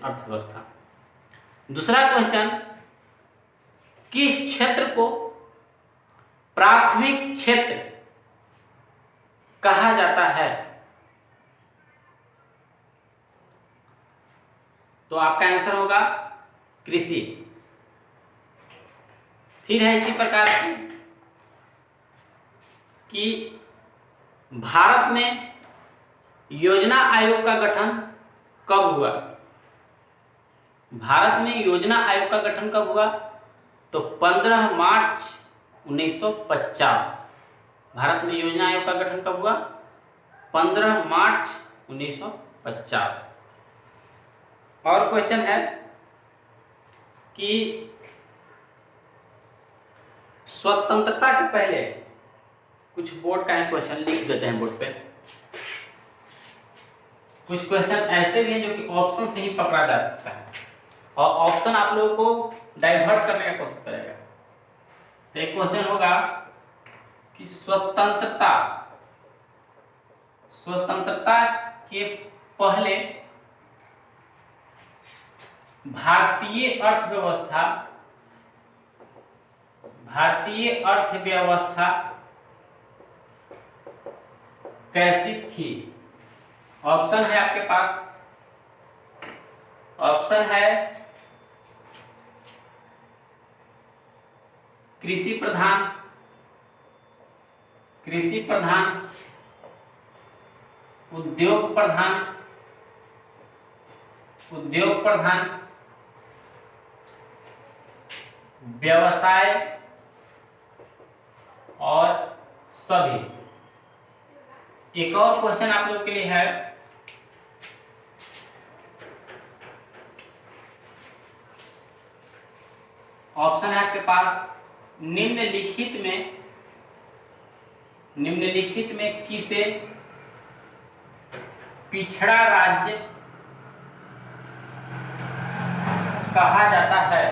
अर्थव्यवस्था। दूसरा क्वेश्चन, किस क्षेत्र को प्राथमिक क्षेत्र कहा जाता है। तो आपका आंसर होगा कृषि। फिर है इसी प्रकार कि भारत में योजना आयोग का गठन कब हुआ। भारत में योजना आयोग का गठन कब हुआ, तो 15 मार्च 1950। भारत में योजना आयोग का गठन कब हुआ, 15 मार्च 1950। और क्वेश्चन है कि स्वतंत्रता के पहले, कुछ बोर्ड का है क्वेश्चन, लिख देते हैं बोर्ड पे। कुछ क्वेश्चन ऐसे भी हैं जो कि ऑप्शन से ही पकड़ा जा सकता है, और ऑप्शन आप लोगों को डाइवर्ट करने का कोशिश करेगा। तो एक क्वेश्चन होगा कि स्वतंत्रता के पहले भारतीय अर्थव्यवस्था कैसी थी। ऑप्शन है आपके पास, ऑप्शन है कृषि प्रधान, उद्योग प्रधान, व्यवसाय और सभी। एक और क्वेश्चन आप लोगों के लिए है, ऑप्शन है आपके पास, निम्नलिखित में किसे पिछड़ा राज्य कहा जाता है।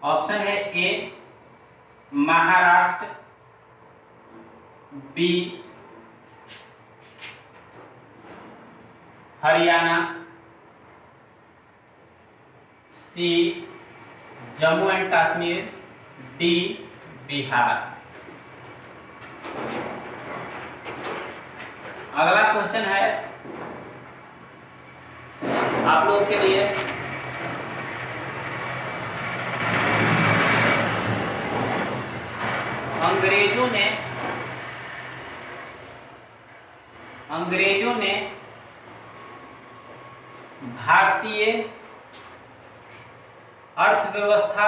ऑप्शन है A Maharashtra, B Haryana, C Jammu and Kashmir, D Bihar. अगला क्वेश्चन है आप लोगों के लिए, अंग्रेजों ने भारतीय अर्थव्यवस्था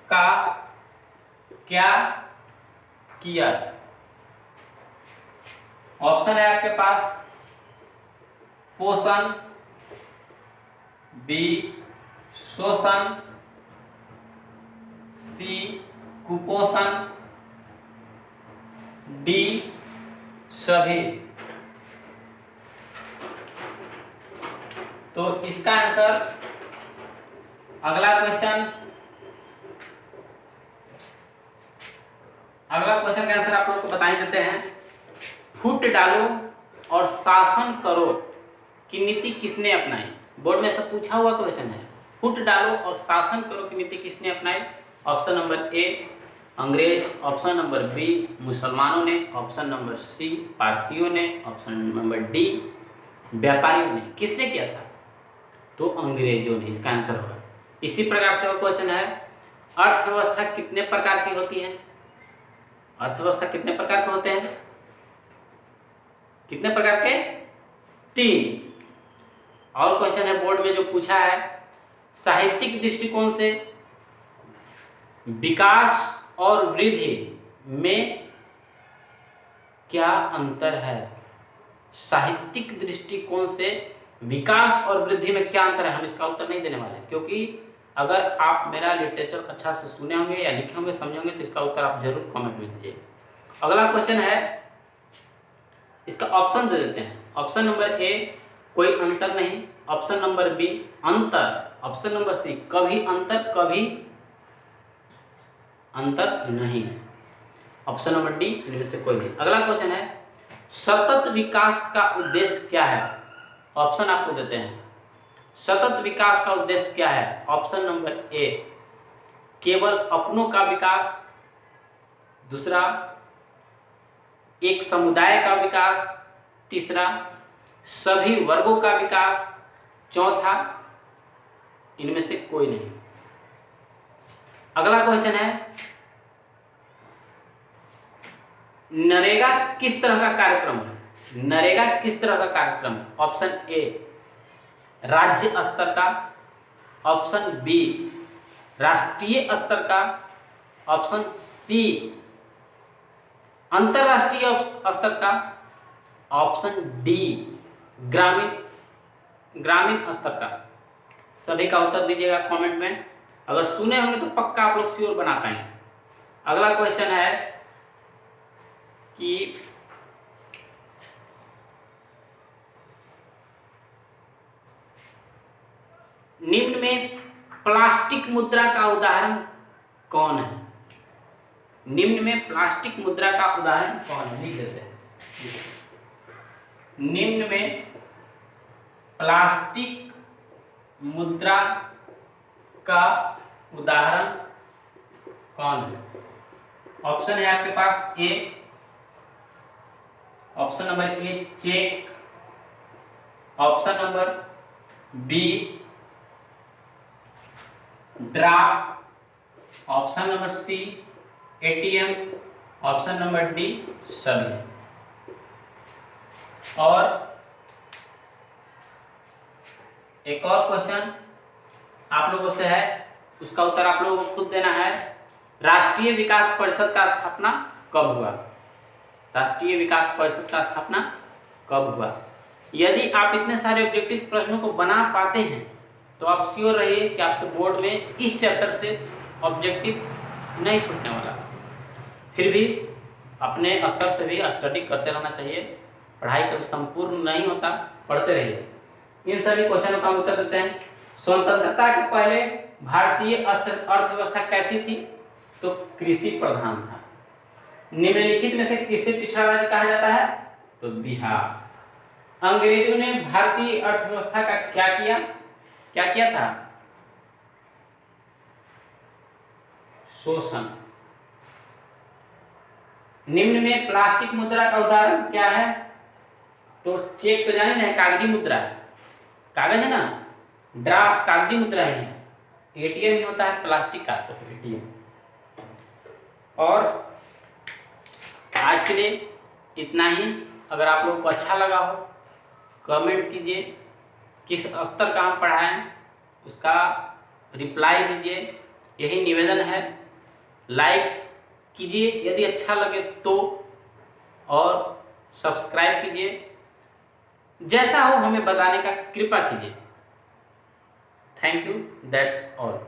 का क्या किया। ऑप्शन है आपके पास, पोषण, बी शोषण, सी कुपोषण, डी सभी। तो इसका आंसर, अगला क्वेश्चन का आंसर आप लोगों को बता देते हैं। फूट डालो और शासन करो की नीति किसने अपनाई। बोर्ड में सब पूछा हुआ क्वेश्चन है। फूट डालो और शासन करो की नीति किसने अपनाई। ऑप्शन नंबर ए अंग्रेज, ऑप्शन नंबर बी मुसलमानों ने, ऑप्शन नंबर सी पारसियों ने, ऑप्शन नंबर डी व्यापारियों ने। किसने किया था, तो अंग्रेजों ने, इसका आंसर होगा। इसी प्रकार से और क्वेश्चन है, अर्थव्यवस्था कितने प्रकार की होती है। अर्थव्यवस्था कितने प्रकार के होते हैं, कितने प्रकार के, 3। और क्वेश्चन है बोर्ड में जो पूछा है, साहित्यिक दृष्टिकोण से विकास और वृद्धि में क्या अंतर है? साहित्यिक दृष्टिकोण से विकास और वृद्धि में क्या अंतर है? हम इसका उत्तर नहीं देने वाले हैं, क्योंकि अगर आप मेरा लिटरेचर अच्छा से सुने होंगे या लिखे होंगे, समझे होंगे, तो इसका उत्तर आप जरूर कमेंट में दीजिए। अगला क्वेश्चन है, इसका ऑप्शन दे देते हैं। ऑप्शन नंबर ए, कोई अंतर नहीं। ऑप्शन नंबर बी, अंतर। ऑप्शन नंबर सी, कभी अंतर कभी अंतर नहीं। ऑप्शन नंबर डी, इनमें से कोई नहीं। अगला क्वेश्चन है, सतत विकास का उद्देश्य क्या है? ऑप्शन आपको देते हैं। सतत विकास का उद्देश्य क्या है? ऑप्शन नंबर ए, केवल अपनों का विकास। दूसरा, एक समुदाय का विकास। तीसरा, सभी वर्गों का विकास। चौथा, इनमें से कोई नहीं। अगला क्वेश्चन है, नरेगा किस तरह का कार्यक्रम है? नरेगा किस तरह का कार्यक्रम है? ऑप्शन ए, राज्य स्तर का। ऑप्शन बी, राष्ट्रीय स्तर का। ऑप्शन सी, अंतरराष्ट्रीय स्तर का। ऑप्शन डी, ग्रामीण स्तर का। सभी का उत्तर दीजिएगा कमेंट में। अगर सुने होंगे तो पक्का आप लोग श्योर बना पाएंगे। अगला क्वेश्चन है कि निम्न में प्लास्टिक मुद्रा का उदाहरण कौन है? निम्न में प्लास्टिक मुद्रा का उदाहरण कौन है? लिख देते हैं। निम्न में प्लास्टिक मुद्रा का उदाहरण कौन है? ऑप्शन है आपके पास A, option number A check. Option number B draft. Option number C ATM. Option number D सभी। और एक और क्वेश्चन आप लोगों से है, उसका उत्तर आप लोगों को खुद देना है। राष्ट्रीय विकास परिषद का स्थापना कब हुआ? राष्ट्रीय विकास परिषद का स्थापना कब हुआ? यदि आप इतने सारे ऑब्जेक्टिव प्रश्नों को बना पाते हैं तो आप श्योर रहिए कि आपसे बोर्ड में इस चैप्टर से ऑब्जेक्टिव नहीं छूटने वाला। फिर भी अपने स्तर से भी स्टडी करते रहना चाहिए। पढ़ाई कभी संपूर्ण नहीं होता, पढ़ते रहिए। इन सभी क्वेश्चनों का उत्तर देते हैं। स्वतंत्रता के पहले भारतीय अर्थव्यवस्था कैसी थी? तो कृषि प्रधान था। निम्नलिखित में से किसे पिछड़ा राज्य कहा जाता है? तो बिहार। अंग्रेजों ने भारतीय अर्थव्यवस्था का क्या किया? क्या किया था? शोषण। निम्न में प्लास्टिक मुद्रा का उदाहरण क्या है? तो चेक तो जाने ना, कागजी मुद्रा है, कागज है ना। ड्राफ्ट कागजी मुद्रा है। एटीएम ही होता है प्लास्टिक का, तो एटीएम। और आज के लिए इतना ही। अगर आप लोगों को अच्छा लगा हो कमेंट कीजिए, किस स्तर का हम पढ़ाएं उसका रिप्लाई दीजिए, यही निवेदन है। लाइक कीजिए यदि अच्छा लगे तो, और सब्सक्राइब कीजिए। जैसा हो हमें बताने का कृपा कीजिए। Thank you, that's all.